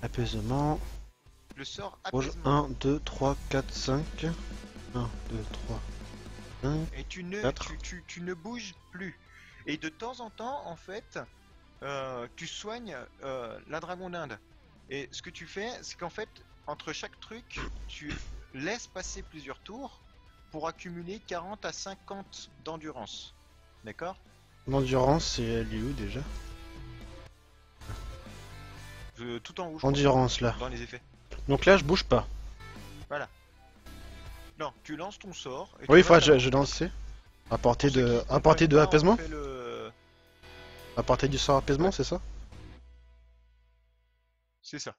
Apaisement. Le sort Rouge. apaisement. 1, 2, 3, 4, 5. 1, 2, 3, 5. Et tu ne, Quatre. tu ne bouges plus. Et de temps en temps, en fait, tu soignes la dragon d'Inde. Et ce que tu fais, c'est qu'en fait, entre chaque truc, tu laisses passer plusieurs tours pour accumuler 40 à 50 d'endurance. D'accord? L'endurance, c'est elle est où déjà? Tout en haut, je crois, Endurance là. dans les effets. Donc là, je bouge pas. Voilà. Non, tu lances ton sort. Et Oui, il tu faut restes que là-bas. je lance. À Pour portée ceux de, qui à portée comprennent de pas, on apaisement? fait le... À portée du sort apaisement, Ouais. c'est ça? C'est ça.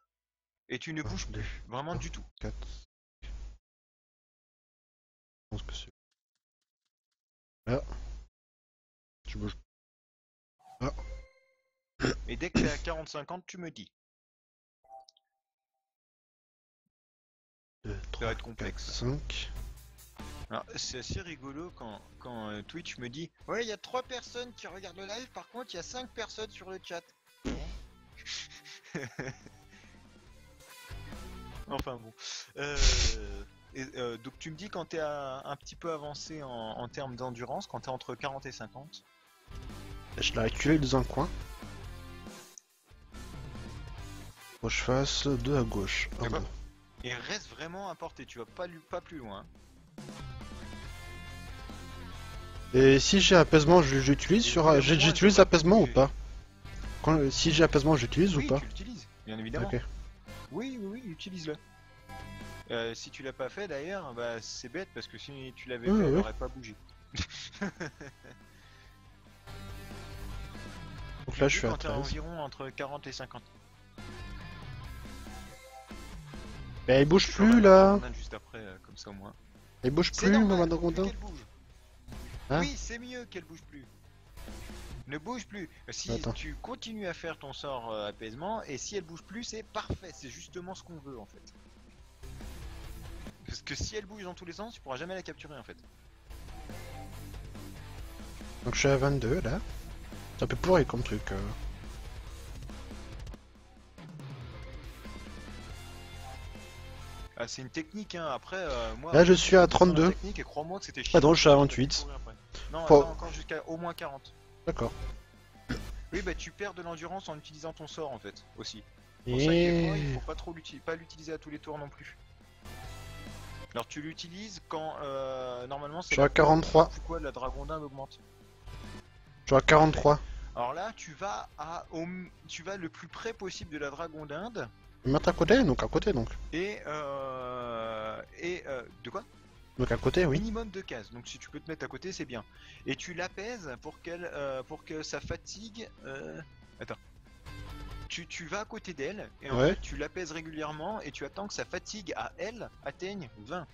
Et tu ne 1, bouges 2, plus, vraiment du tout. 4. Je pense que c'est Là. Tu bouges. Et dès que t'es à 40-50, tu me dis. 2, Ça 3, va être 4, complexe. 5. Alors, c'est assez rigolo quand Twitch me dit ouais, il y a 3 personnes qui regardent le live, par contre, il y a 5 personnes sur le chat. Enfin bon. Donc tu me dis quand t'es un petit peu avancé en termes d'endurance, quand t'es entre 40 et 50. Je l'ai acculé dans un coin. Faut que je fasse 2 à gauche. Un, D'accord. 2. Et reste vraiment à portée, tu vas pas plus loin. Et si j'ai apaisement, j'utilise Et sur. au bout d'un moment, J'utilise je vois apaisement ou que- pas? Si j'ai apaisement, j'utilise ou Oui, pas? tu l'utilises, bien évidemment. Ok. Oui, oui, oui, utilise-le. Si tu l'as pas fait d'ailleurs, bah c'est bête parce que si tu l'avais Ouais, fait, elle ouais. aurait pas bougé. Donc Tu là, me je dis suis à quand t'es 13. environ entre 40 et 50. Mais il bouge Je ferai plus la là. dragonade juste après, comme ça au moins. Il bouge C'est plus, normal, Maman faut plus Dragondin. qu'elle bouge. Hein? Oui, c'est mieux qu'elle bouge plus. Ne bouge plus. Si Attends. tu continues à faire ton sort apaisement, et si elle bouge plus, c'est parfait. C'est justement ce qu'on veut en fait. Parce que si elle bouge dans tous les sens, tu pourras jamais la capturer en fait. Donc je suis à 22 là. C'est un peu pourri comme truc. Ah, c'est une technique, hein. Après, moi, Là, je suis à j'ai fait la 32. technique et crois-moi que c'était chiant. Pardon, je suis à parce que 28. tu courais après. Non, Faut- attends encore jusqu'à au moins 40. D'accord. Oui, bah tu perds de l'endurance en utilisant ton sort en fait, aussi. Pour ça que des fois, il Et. faut pas trop l'utiliser à tous les tours non plus. Alors tu l'utilises quand normalement Je c'est suis à 43. pourquoi la dragondin augmente. Je suis à 43. Alors là, tu vas le plus près possible de la dragondinde Je vais me mettre à côté, donc à côté donc. de quoi? Donc à côté, oui. Minimum de cases. Donc si tu peux te mettre à côté, c'est bien. Et tu l'apaises pour que sa fatigue. Attends. Tu vas à côté d'elle et en Ouais. fait tu l'apaises régulièrement et tu attends que sa fatigue à elle atteigne 20.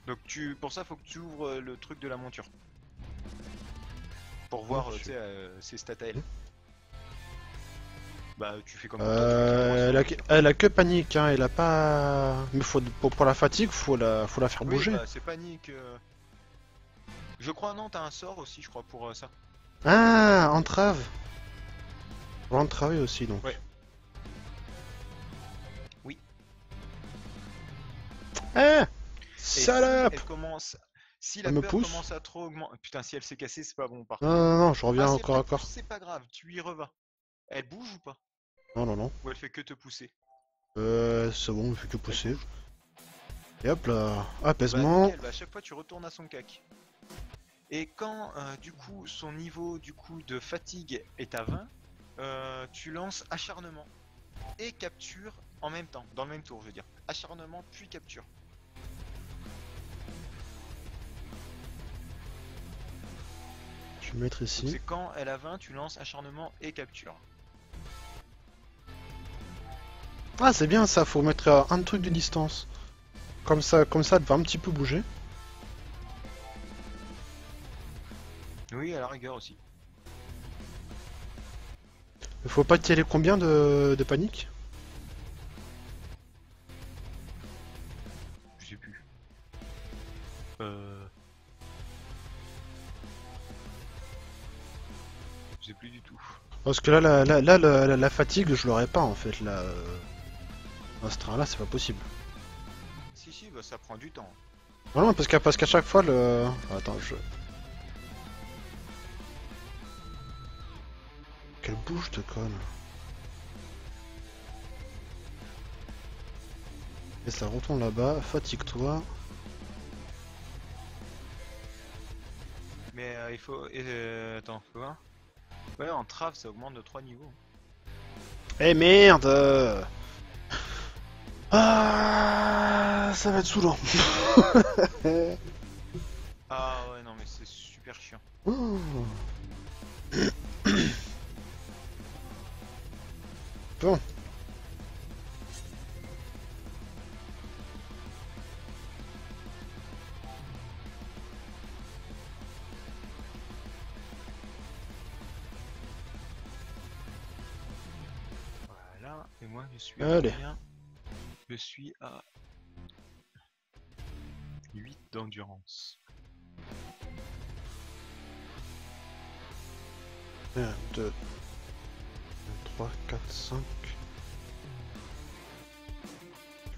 Donc pour ça, faut que tu ouvres le truc de la monture. Pour voir Oh, tu sais, ses stats à elle. Mhm. Bah tu fais comme toi, tu fais le moins Elle a que panique, hein. Elle a pas. Mais pour la fatigue, faut la faire Oui, bouger. bah c'est panique. Je crois, non, t'as un sort aussi, je crois, pour ça. Ah, entrave. On va entraver aussi donc. Ouais. Oui. Ah, Et si salope. elle commence. Si la Elle me peur pousse. commence à trop augmenter. Putain, si elle s'est cassée, c'est pas bon par Non, contre. non, non, je reviens Ah, si elle encore te à corps. pousse, c'est pas grave, tu y revas. Elle bouge ou pas? Non, non, non. Ou elle fait que te pousser? C'est bon, il fait que Elle pousser. bouge. Et hop là, Bah apaisement. nickel, bah à chaque fois tu retournes à son cac. Et quand du coup son niveau du coup de fatigue est à 20, tu lances acharnement et capture en même temps, dans le même tour je veux dire. Acharnement puis capture. Je vais me mettre Donc ici. c'est quand elle a 20, tu lances acharnement et capture. Ah, c'est bien ça, faut mettre à un truc de distance. Comme ça, elle va un petit peu bouger. Oui, à la rigueur aussi. Il faut pas tirer combien de panique? Je sais plus. Je sais plus du tout. Parce que là, la fatigue, je l'aurais pas en fait. Là, à ce train-là, c'est pas possible. Si, bah ça prend du temps. Non, non, parce qu'à chaque fois, le. Attends, je. Quelle bouche de conne. Et ça retourne là-bas, fatigue-toi. Mais il faut... attends, faut voir. Ouais, en trave ça augmente de 3 niveaux. Eh merde! Ah, ça va être saoulant. Ah ouais, non mais c'est super chiant. Oh. Bon. Voilà, et moi je suis à Allez. combien? Je suis à 8 d'endurance. 1, 2, 3, 4, 5.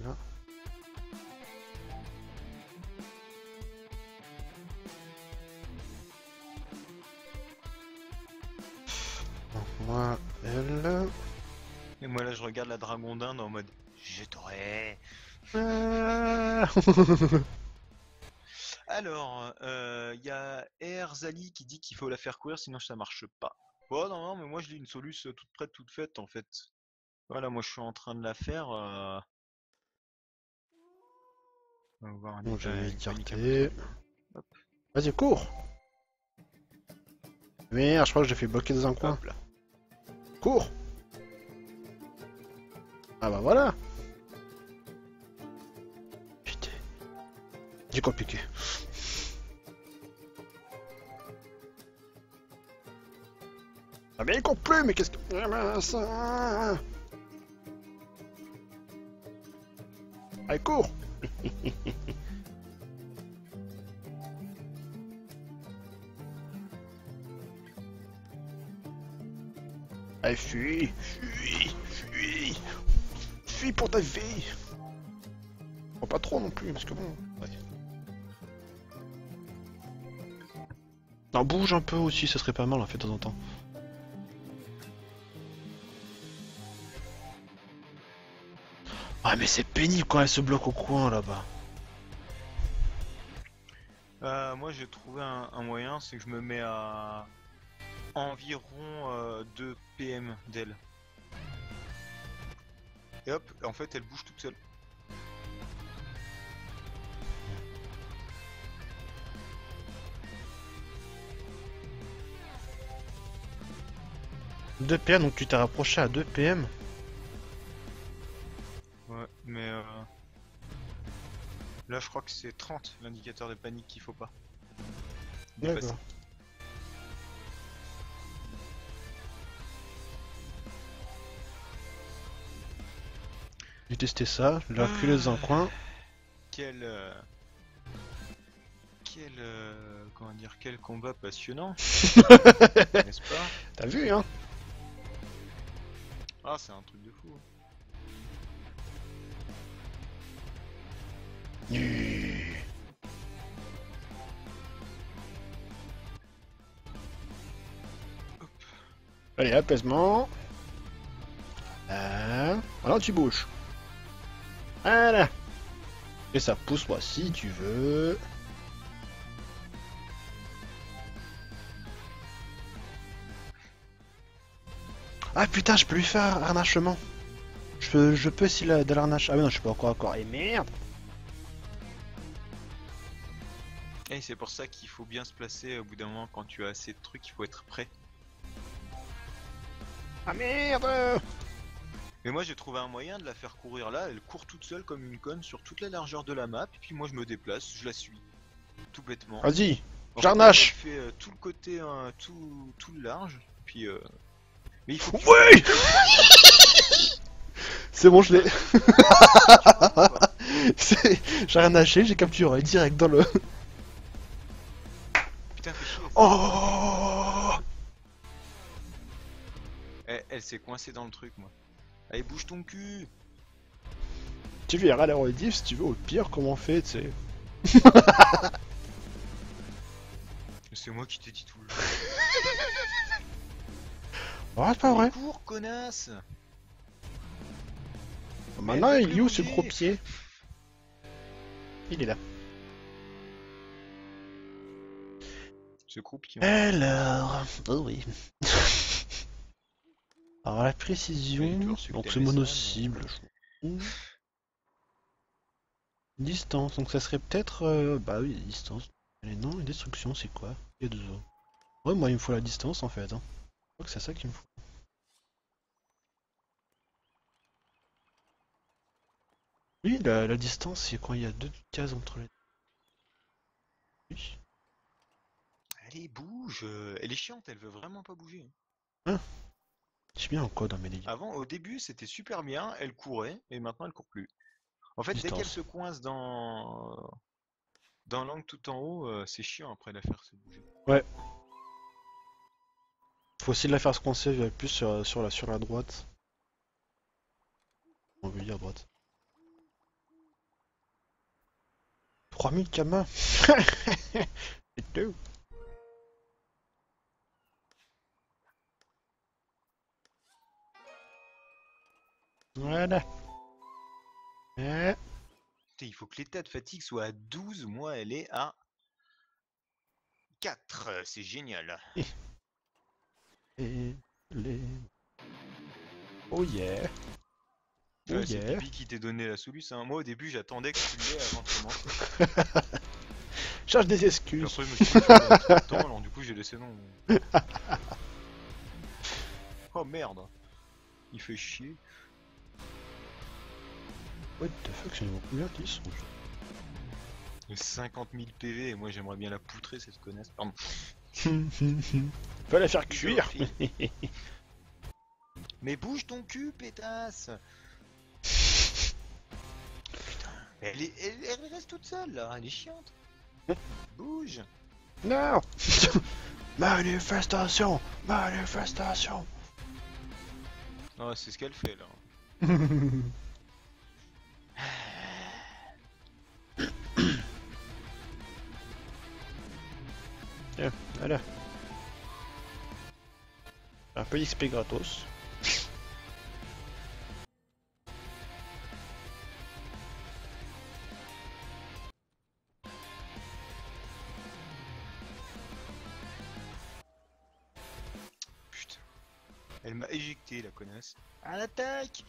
Là. Donc moi, elle... Et moi là je regarde la dragon d'Inde en mode je t'aurai. Ah. Alors, il y a Erzali qui dit qu'il faut la faire courir sinon ça marche pas. Oh non, non, mais moi je l'ai une soluce toute prête, toute faite en fait. Voilà, moi je suis en train de la faire. On va voir Bon, j'ai une panique un peu écarté. trop. Hop, Vas-y, cours. Merde, je crois que j'ai fait bloquer dans un coin. hop là. Cours. Ah bah voilà. Putain. C'est compliqué. Ah bien compris, mais qu'est-ce que... Ah, mince. Allez, cours. Allez, fuis. Fuis. Fuis. Fuis pour ta vie. Bon, pas trop non plus, parce que bon... Ouais. Non, bouge un peu aussi, ça serait pas mal en fait de temps en temps. Ah mais c'est pénible quand elle se bloque au coin là-bas. Moi j'ai trouvé un moyen, c'est que je me mets à environ 2 PM d'elle. Et hop, en fait elle bouge toute seule. 2 PM, donc tu t'es rapproché à 2 PM. Ouais, mais là je crois que c'est 30 l'indicateur de panique qu'il faut pas dépasser. D'accord. J'ai testé ça, je l'ai reculé dans un coin. Quel comment dire, quel combat passionnant, n'est-ce pas? T'as vu hein? Ah, c'est un truc de fou. Allez, apaisement. Voilà, tu bouges. Voilà. Et ça pousse moi si tu veux. Ah putain, je peux lui faire un harnachement. Je peux essayer de l'arnache. Ah mais non, je suis pas encore. Et merde. Et c'est pour ça qu'il faut bien se placer au bout d'un moment quand tu as assez de trucs, il faut être prêt. Ah merde. Mais moi j'ai trouvé un moyen de la faire courir là, elle court toute seule comme une conne sur toute la largeur de la map, et puis moi je me déplace, je la suis. Tout bêtement. Vas-y, En fait, j'arnache. elle fait tout le côté, tout le large, puis mais il faut que Oui. C'est bon, je l'ai. J'ai harnaché, j'ai capturé direct dans le... Putain, fais chier. Oh. Elle s'est coincée dans le truc, moi. Allez, bouge ton cul. Tu verras la rediff si tu veux, au pire, comment on fait, tu sais. C'est moi qui t'ai dit tout le jeu. Oh, c'est pas vrai. Cours, connasse. Maintenant, elle veut il est plus où ce bouger. gros pied? Il est là. Ce croupillon. Alors... Oh oui. Alors la Mais précision... il doit reçu que Donc des c'est messages, mono-cible. Distance, donc ça serait peut-être... Bah oui, distance. Et non, et destruction, c'est quoi? Il y a deux autres. Ouais, moi il me faut la distance en fait. Hein. Je crois que c'est ça qu'il me faut. Oui, la distance, c'est quand il y a deux cases entre les... Oui. Allez, bouge. Elle est chiante, elle veut vraiment pas bouger. Hein? J'ai mis un code dans mes dégâts. Avant, au début, c'était super bien, elle courait, et maintenant elle court plus. En fait, dès qu'elle Distance. se coince dans l'angle tout en haut, c'est chiant après de la faire se bouger. Ouais. Faut aussi la faire se coincer plus sur la droite. On veut dire droite. 3000 kamas. C'est tout. Voilà. Ouais. Putain, il faut que l'état de fatigue soit à 12, moi elle est à 4, c'est génial. Et les... Oh yeah. Oh C'est yeah. Pipi qui t'ait donné la solution. Hein. Moi au début j'attendais que tu l'aies avant de commencer. Cherche des Puis excuses. après je me suis dit que ça prenait trop de temps, alors du coup j'ai laissé non. Oh merde. Il fait chier. What the fuck, c'est combien qu'ils sont? 50 000 PV et moi j'aimerais bien la poutrer cette connasse. Pardon. Va la faire cuire. Mais bouge ton cul, pétasse. Putain, elle reste toute seule là, elle est chiante. Bouge. Non. Manifestation. Manifestation. Oh, c'est ce qu'elle fait là. Tiens, voilà. Un peu d'XP gratos. Putain. Elle m'a éjecté la connasse. À l'attaque.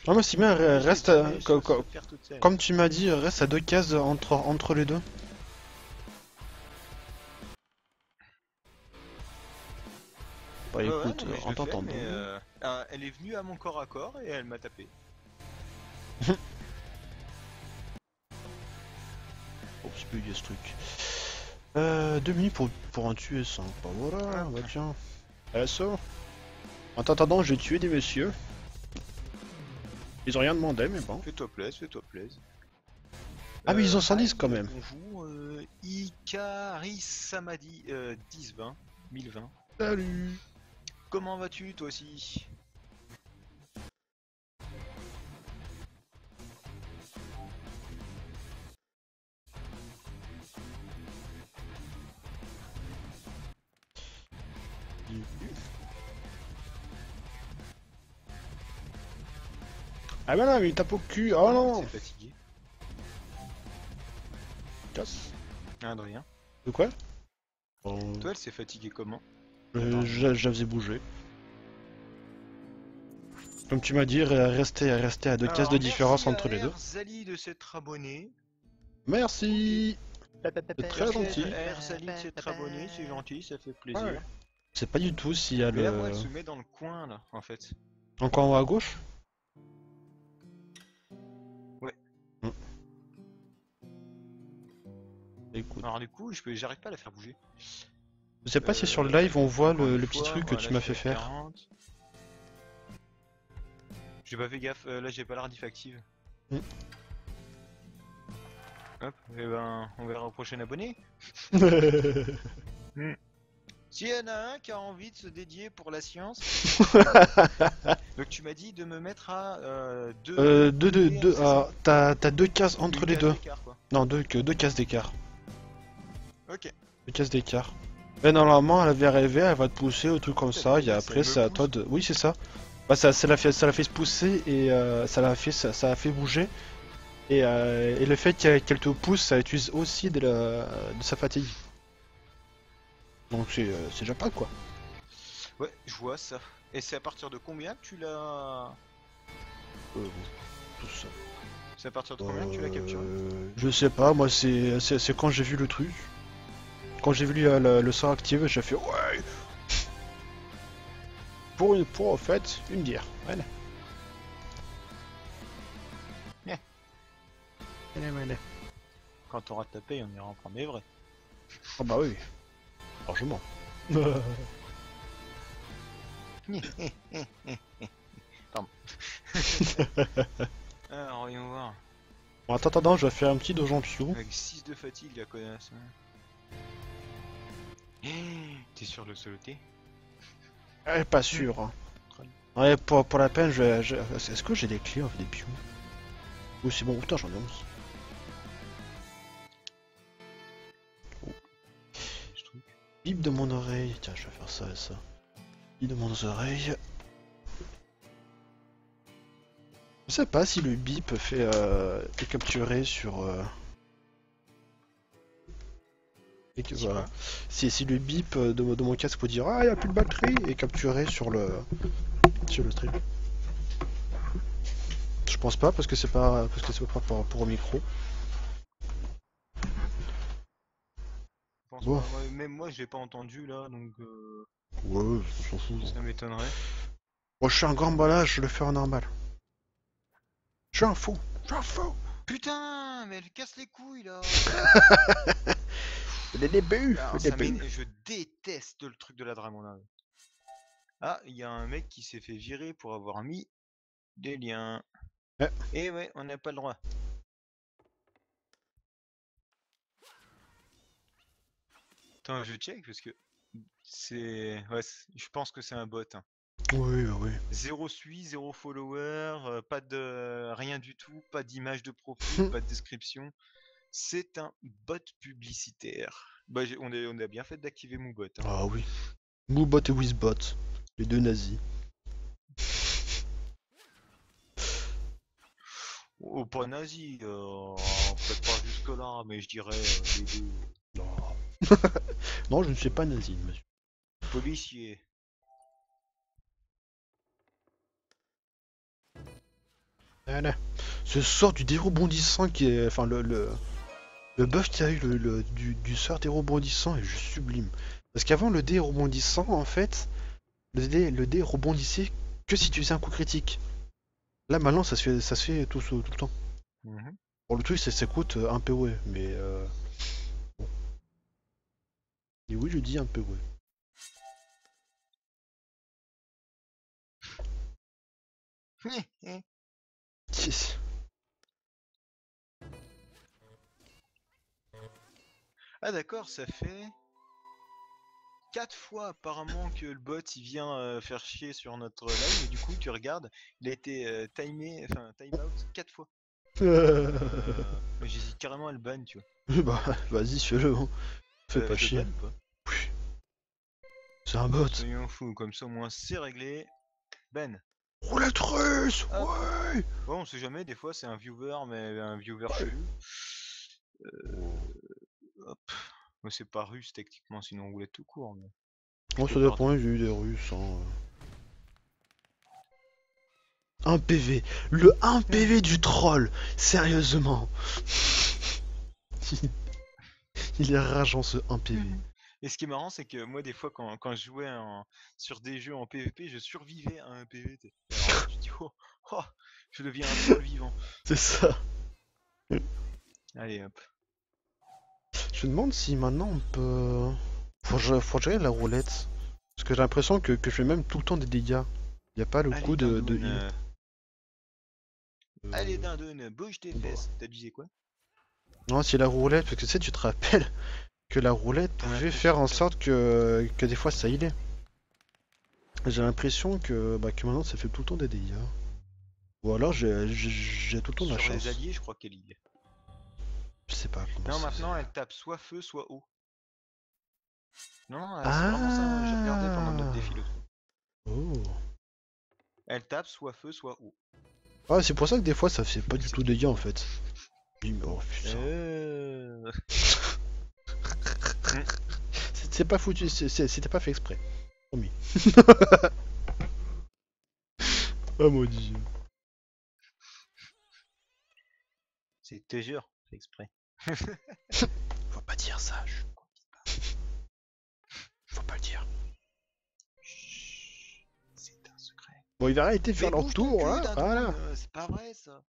Ah, moi, si bien, reste, Faire toute seule. comme tu m'as dit, reste à 2 cases entre les deux. Bah Ouais, écoute, non, mais je en le fais, t'entendant. mais, elle est venue à mon corps à corps et elle m'a tapé. 2 minutes pour en tuer 5. Bah voilà, bah tiens. Ça. En t'attendant, j'ai tué des messieurs. Ils ont rien demandé, mais bon. Fais-toi plaisir, fais-toi plaisir. Ah, mais ils ont 110 quand même. Bonjour, Ikari Samadi 10-20, 1020. Salut. Comment vas-tu toi aussi? Ah bah non, mais il tape au cul. Oh non. C'est fatigué. Casse. Rien de rien. De quoi? Toi elle s'est fatiguée comment? Je la faisais bouger. Comme tu m'as dit, rester à 2 cases de différence entre les deux. Zali de s'être abonné. Merci. C'est très gentil. Zali de s'être abonné, c'est gentil, ça fait plaisir. Ouais. C'est pas du tout s'il y a Mais là, le... moi, elle se met dans le coin là, en fait. Encore en haut à gauche? Ouais. Écoute. Alors du coup, j'arrive pas à la faire bouger. Je sais pas si sur le live on voit encore une le petit fois, truc que voilà, tu m'as je suis fait à faire. 40. J'ai pas fait gaffe, là j'ai pas la rediff active. Mm. Hop, et ben on verra au prochain abonné. S'il y en a un qui a envie de se dédier pour la science. Donc tu m'as dit de me mettre à 2. T'as 2 cases entre Une les case deux. d'écart, quoi. Non, 2 cases d'écart. Ok. 2 cases d'écart. Mais normalement, elle avait rêvé, elle va te pousser ou truc comme Ça ça, veut et dire que après ça c'est me à toi pousse. de... Oui, c'est ça. Bah ça l'a fait se pousser et ça l'a fait bouger. Et le fait qu'elle te pousse, ça utilise aussi de sa fatigue. Donc c'est déjà pas quoi. Ouais, je vois ça. Et c'est à partir de combien que tu l'as... Tout ça. C'est à partir de combien que tu l'as capturé? Je sais pas, moi c'est quand j'ai vu le truc. Quand j'ai vu le sort activé, j'ai fait ouais. Pour en fait une dire. Voilà. Voilà. Quand t'auras tapé, on ira en prendre des vrais. Ah bah oui. Largement. Pardon. Alors, voyons voir. Bon, attends, je vais faire un petit donjon Q. Avec 6 de fatigue, la connasse. T'es sûr de le soloter? Pas sûr. Hein. Ouais, pour la peine, est-ce que j'ai des clés, des pions? Oui, c'est bon, putain, j'en ai 11. Oh. Bip de mon oreille. Tiens, je vais faire ça et ça. Bip de mon oreille. Je sais pas si le bip est capturé sur... Et que, voilà. Si le bip de mon casque peut dire ah y a plus de batterie est capturé sur le stream. Je pense pas parce que c'est pas pas par rapport au micro. Bon. Même moi je l'ai pas entendu là donc ouais, on s'en fout. Ça m'étonnerait. Moi je suis un grand balage, je le fais en normal. Je suis un fou. Putain, mais elle casse les couilles là. Les débuts. Je déteste le truc de la dragonade. Ah, il y a un mec qui s'est fait virer pour avoir mis des liens. Ouais. Et ouais, on n'a pas le droit. Attends, je check parce que c'est... Ouais, je pense que c'est un bot. Hein. Oui. 0 suit, 0 follower, pas de... rien du tout, pas d'image de profil, pas de description. C'est un bot publicitaire. Bah, on a bien fait d'activer Moobot. Hein. Ah oui. Moobot et Wizbot. Les deux nazis. Oh, pas nazi, peut-être pas jusque là, mais je dirais les deux. Non. Non, je ne suis pas nazi, monsieur. Policier. Voilà. Ce sort du dé rebondissant qui est... Enfin, le buff qu'il y a eu du sort dé rebondissant est juste sublime. Parce qu'avant, le dé rebondissant, en fait, le dé rebondissait que si tu faisais un coup critique. Là, maintenant, ça se fait tout le temps. Bon, le truc, ça coûte 1 POE, mais... Bon. Et oui, je dis 1 POE. Yes. Ah d'accord, ça fait 4 fois apparemment que le bot il vient faire chier sur notre live et du coup tu regardes, il a été time out 4 fois. J'hésite carrément à le ban, tu vois. Bah, vas-y, fais-le. Hein. Fais pas chier. Oui. C'est un bot. Soyons fous, comme ça au moins c'est réglé. Ben. Roulette russe. Ouais. Bon, on sait jamais, des fois c'est un viewer, mais un viewer chelou. Hop. Mais c'est pas russe techniquement, sinon on roulait tout court. Mais... Bon, ça dépend, j'ai eu des russes. Hein. 1 PV. Le 1 PV du troll. Sérieusement. Il est rageant ce 1 PV. Et ce qui est marrant, c'est que moi, des fois, quand je jouais sur des jeux en PvP, je survivais à un PvP. Alors, je dis, oh, je deviens un troll vivant. C'est ça. Allez, hop. Je me demande si maintenant on peut... Faut gérer la roulette. Parce que j'ai l'impression que je fais même tout le temps des dégâts. Y a pas le coup de heal. Allez, Dindon, bouge tes fesses. T'as disé quoi? Non, c'est la roulette, parce que tu sais, tu te rappelles que la roulette pouvait faire en sorte que des fois ça healait. J'ai l'impression que maintenant ça fait tout le temps des dégâts. Ou alors j'ai tout le temps de la chance. Sur les alliés, je crois qu'elle y est. Je sais pas comment non, maintenant elle tape soit feu, soit eau. Non, c'est vraiment ça, j'ai regardé pendant notre défi l'autre fois. Oh. Elle tape soit feu, soit eau. Ah, c'est pour ça que des fois ça fait pas du tout de dégâts en fait. Oh putain. C'est pas foutu, c'était pas fait exprès. Promis. Oh mon dieu. C'est te jure, fait exprès. Faut pas dire ça, Faut pas le dire. C'est un secret. Bon, il va arrêter de faire leur tour, hein, voilà. C'est pas vrai ça.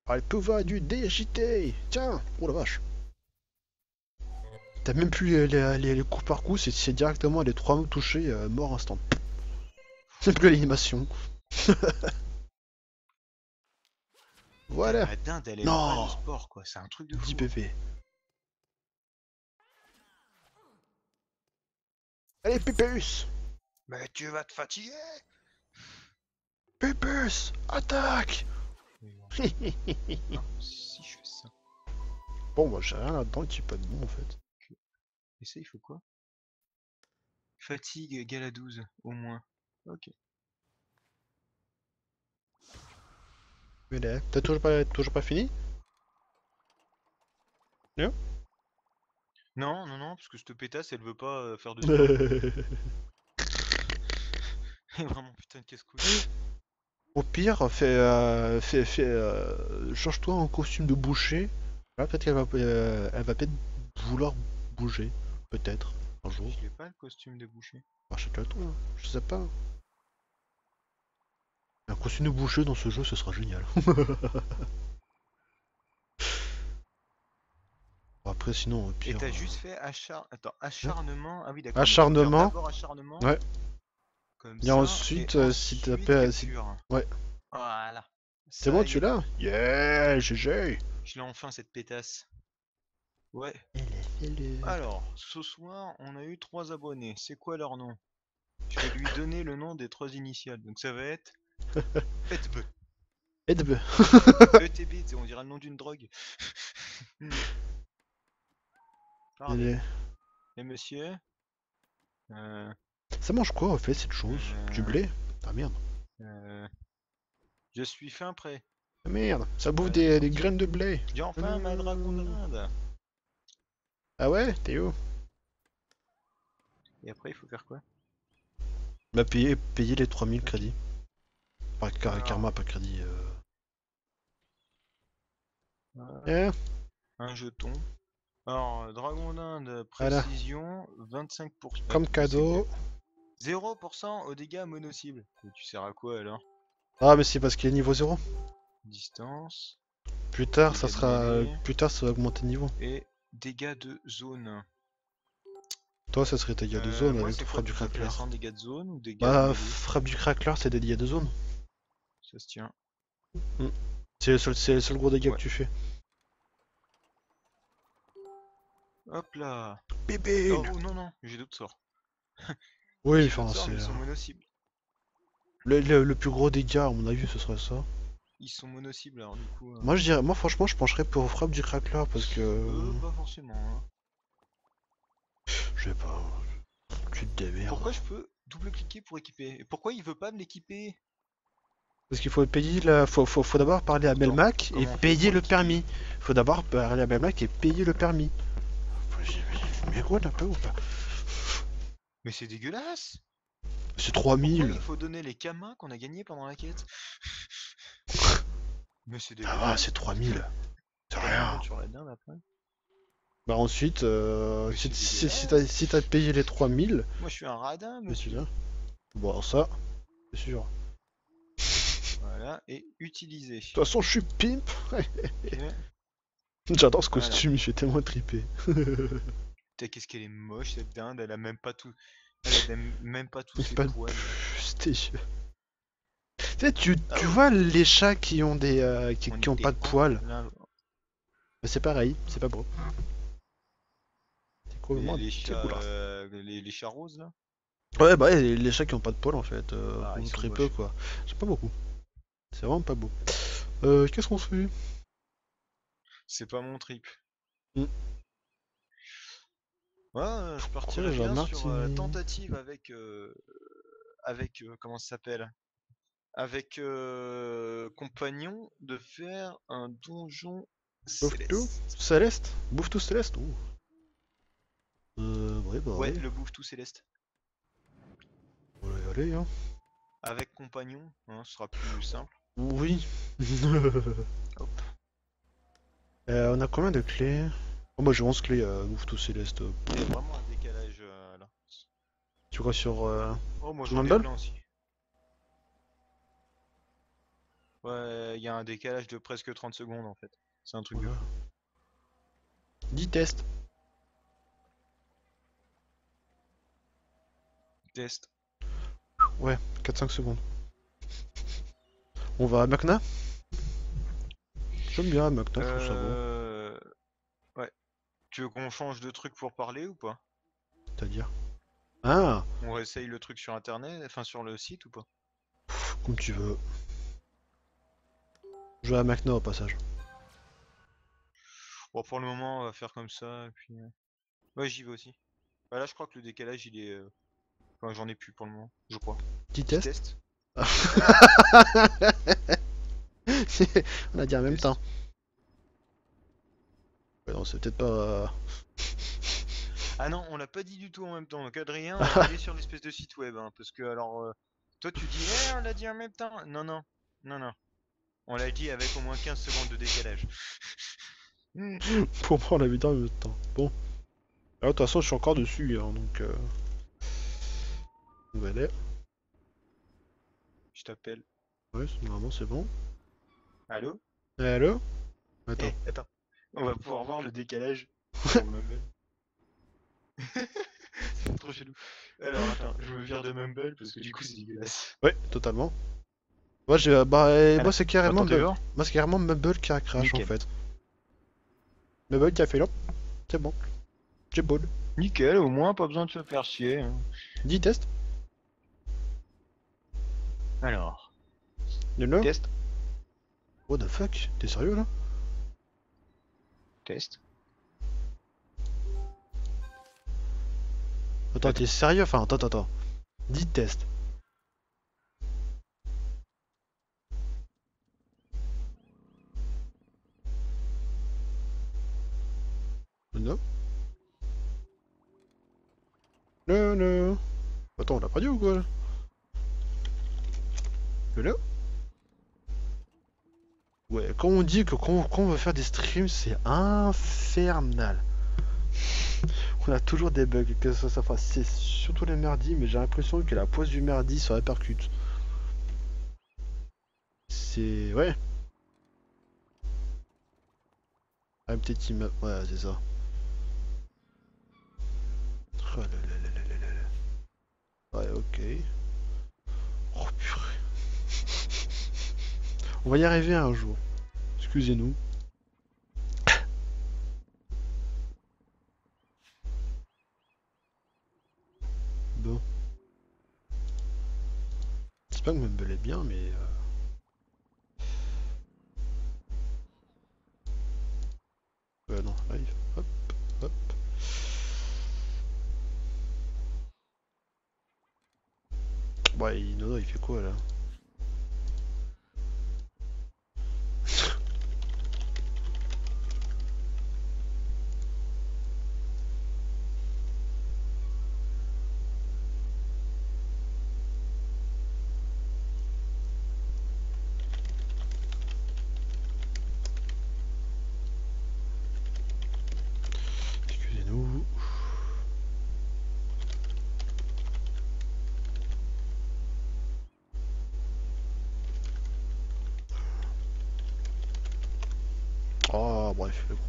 Ah, le pouvoir du DJT. Tiens, oh la vache. T'as même plus les coups par coup, c'est directement les 3 mots touchés, mort instant. C'est plus l'animation. Putain, Voilà. la dinde, elle aime pas le Non, sport, quoi. C'est un truc de 10 fou. PV. Allez, Pépus! Mais tu vas te fatiguer! Pépus! Attaque! Non, si je fais ça. Bon, moi j'ai rien là-dedans qui est pas de bon en fait. Et ça, il faut quoi? Fatigue égale à 12, au moins. Ok. Mais là, t'as toujours pas fini? Non. Non, non, non, parce que cette pétasse, elle veut pas faire de sport. Elle est vraiment putain de casse-couille. Au pire, change-toi en costume de boucher. Là, peut-être elle va peut-être vouloir bouger. Peut-être, un jour. Je l'ai pas le costume de boucher. Enfin, chacun toi, hein. Je sais pas. Un costume de boucher dans ce jeu, ce sera génial. Après, sinon, au Et pire. t'as juste fait Attends, Hein. acharnement. Ah oui, d'accord, donc faut faire Acharnement. d'abord acharnement, Ouais. comme Et ça, et ensuite, si t'as ensuite pas. capture. Ouais. Voilà. C'est bon, Ça y tu est, l'as? Yeah, GG! je l'ai enfin cette pétasse. Ouais. Fais-le. Alors, ce soir, on a eu 3 abonnés. C'est quoi leur nom? Je vais lui donner le nom des 3 initiales. Donc ça va être ETB. Edbe. ETB, on dirait le nom d'une drogue. Parlez. Allez. Et monsieur? Euh, Ça mange quoi, en fait, cette chose? Du euh, blé? Ah merde. euh, je suis fin prêt. Ah merde, ça bouffe C'est des parti. graines de blé. J'ai enfin ma dragon dinde. Ah ouais, t'es où? Et après, il faut faire quoi? Bah payer les 3000 Ok. crédits. Pas Alors, karma, pas crédit. voilà, Eh, un jeton. Alors, dragon d'Inde, voilà, précision, 25%. comme C'est cadeau. 0% aux dégâts mono-cible. Et tu sers à quoi alors? Ah mais c'est parce qu'il est niveau 0. Distance, Plus tard, ça dégâts de sera... mêlée Plus tard, ça va augmenter de niveau. et dégâts de zone. Toi, ça serait ta dégâts de zone Moi, avec c'est ton quoi frappe le du plus crackler. intéressant? Dégâts de zone ou dégâts de Bah, mêlée? frappe du crackler, c'est des dégâts de zone. Ça se tient. Hmm. C'est le seul gros dégât que Ouais. tu fais. Hop là. Bébé. Oh non, non, j'ai d'autres sorts. Oui, J'ai d'autres enfin, sorts, c'est... mais ils sont mono-cibles. Le plus gros dégât, à mon avis, ce serait ça. Ils sont mono-cibles, alors du coup... Moi, je dirais... Moi, franchement, je pencherais pour frappe du crackler parce que... Pas forcément, hein. Je sais pas... Tu te démerdes. Pourquoi je peux double-cliquer pour équiper? Et pourquoi il veut pas me l'équiper? Parce qu'il faut payer faut d'abord parler à Attends, Melmac et comment on fait payer pour le l'équiper? permis. Faut d'abord parler à Melmac et payer le permis. Mais quoi un peu ou pas? Mais c'est dégueulasse! C'est Pourquoi 3000. il faut donner les kamas qu'on a gagnés pendant la quête? Mais c'est Ça va, c'est dégueulasse! 3000. C'est T'as rien rien. contre sur la dinde après? Bah ensuite, Mais si, c'est dégueulasse! si t'as payé les 3000, Moi je suis un radin, qu'est-ce que tu monsieur! veux? Bon ça, c'est sûr. Voilà, et utiliser. De toute façon, je suis pimp. Ok, J'adore ce voilà. costume, il fait tellement triper. Putain, qu'est-ce qu'elle est moche cette dinde, elle a même pas tout. Elle a même pas tous ses Pas de... poils. C'était... Tu sais, Ah tu oui! vois les chats qui ont On qui ont pas était de entre poils. l'un. Bah, c'est pareil, c'est pas beau. C'est Les, complètement les chats, dégueulasse. les chats roses là? Ouais, bah ouais, les chats qui ont pas de poils en fait, Ah, ils ou sont très peu moches. quoi. J'aime pas beaucoup. C'est vraiment pas beau. Qu'est-ce qu'on fait? C'est pas mon trip. Hmm. Ouais, je partirais Courage à bien sur la Martini. tentative avec comment ça s'appelle? Avec compagnon de faire un donjon Bouffe tout? céleste. Céleste? Bouffe tout Céleste? Ouh. Ouais, bah Ouais, ouais. le bouffe tout céleste. On va y aller, hein. Avec compagnon, hein, ce sera plus simple. Oui. Hop. On a combien de clés? Oh, moi j'ai 11 clés, Bouffe tout Céleste. Il y a vraiment un décalage là. Tu crois sur Oh, moi tout j'en ai Mandal? plein aussi. Ouais, il y a un décalage de presque 30 secondes en fait. C'est un truc de Voilà. fou. 10 tests. Test. Ouais, 4-5 secondes. On va à Macna? J'aime bien Macna, je trouve ça bon. Ouais. Tu veux qu'on change de truc pour parler ou pas? C'est-à-dire. Ah, On réessaye le truc sur internet, enfin sur le site ou pas? comme tu veux. Je vais à Macna au passage. Bon, pour le moment, on va faire comme ça, et puis... Ouais, j'y vais aussi. Bah là, je crois que le décalage, il est... Enfin, j'en ai plus pour le moment, je crois. Petit Petit test. test. On a dit en même temps. Test. Ouais, non, c'est peut-être pas. Ah non, on l'a pas dit du tout en même temps. Donc Adrien, allez sur l'espèce de site web, hein, parce que alors... toi, tu dis, on l'a dit en même temps. Non, non. Non, non. On l'a dit avec au moins 15 secondes de décalage. Hmm. Pour moi, on l'a vu en même temps. Bon. Alors, de toute façon, je suis encore dessus, hein, donc. Nouvelle ère. Je t'appelle. Ouais, normalement, c'est bon. Allô? Allô? Attends. Eh, attends. On va pouvoir voir le décalage sur Mumble. C'est trop chelou. Alors attends, je me vire de Mumble parce que du coup c'est dégueulasse. Ouais, totalement. Moi, moi Voilà. c'est carrément, Attends toujours? moi, c'est carrément Mumble qui a crash en Nickel. fait. Mumble qui a fait là. C'est bon. J'ai beau. Nickel, au moins pas besoin de se faire chier, hein. 10 tests. Alors, Nul. test, What the fuck? T'es sérieux là? test. Attends, t'es sérieux? Enfin, attends. 10 tests. Non. Non. Attends, on l'a pas dit ou quoi là? Hello? Ouais, quand on dit que quand on veut faire des streams, c'est infernal. On a toujours des bugs, que ça fasse. C'est surtout les merdis, mais j'ai l'impression que la pause du merdi se répercute. C'est. Ouais. Un petit immeuble. Ouais, c'est ça. Oh là là là là là là. Ouais, ok. Oh purée. On va y arriver un jour. Excusez-nous. Bon. J'espère que Mumble est bien, mais. Non, live. Hop, hop. Ouais, Nono, il fait quoi là? Excusez-nous. Oh, bref, j'ai compris.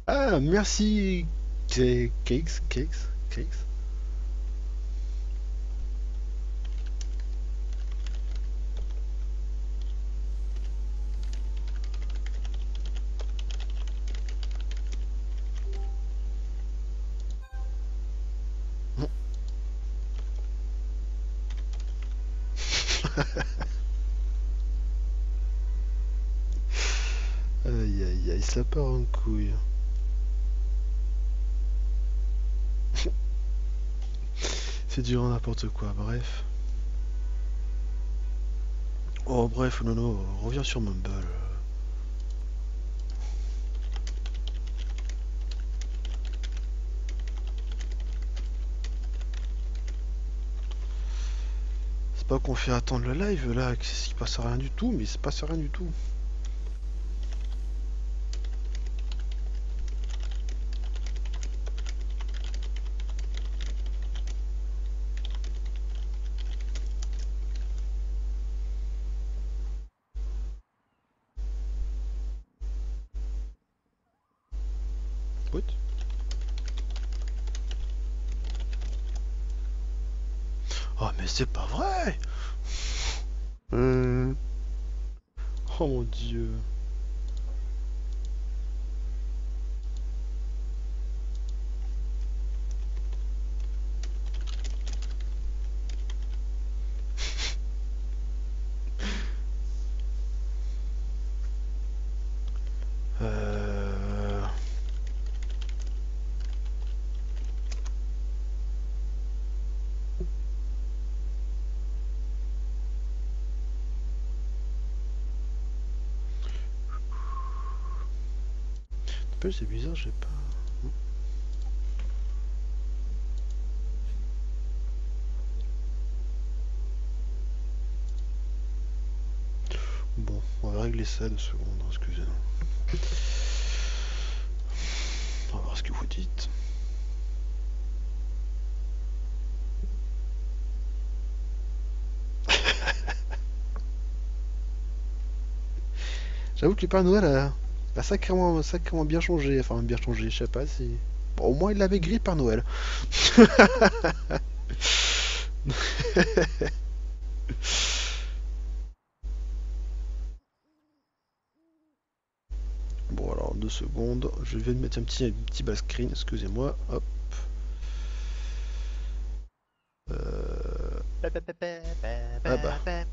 Ah, merci, Cakes. Aïe, ça part en couille. C'est du n'importe quoi, bref. Oh, bref, Nono, reviens sur Mumble. C'est pas qu'on fait attendre le live là, qu'il se passe rien du tout, mais il se passe rien du tout. What? Oh mais c'est pas vrai. Euh... Oh mon dieu. Euh... C'est bizarre, j'ai pas... Bon, on va régler ça 2 secondes, excusez-nous. On va voir ce que vous dites. J'avoue que le Père Noël a sacrément bien changé, enfin bien changé, je sais pas si... Bon, au moins il l'avait gris Père Noël. Bon alors 2 secondes, je vais mettre un petit bas screen, excusez-moi, hop. Ah bah.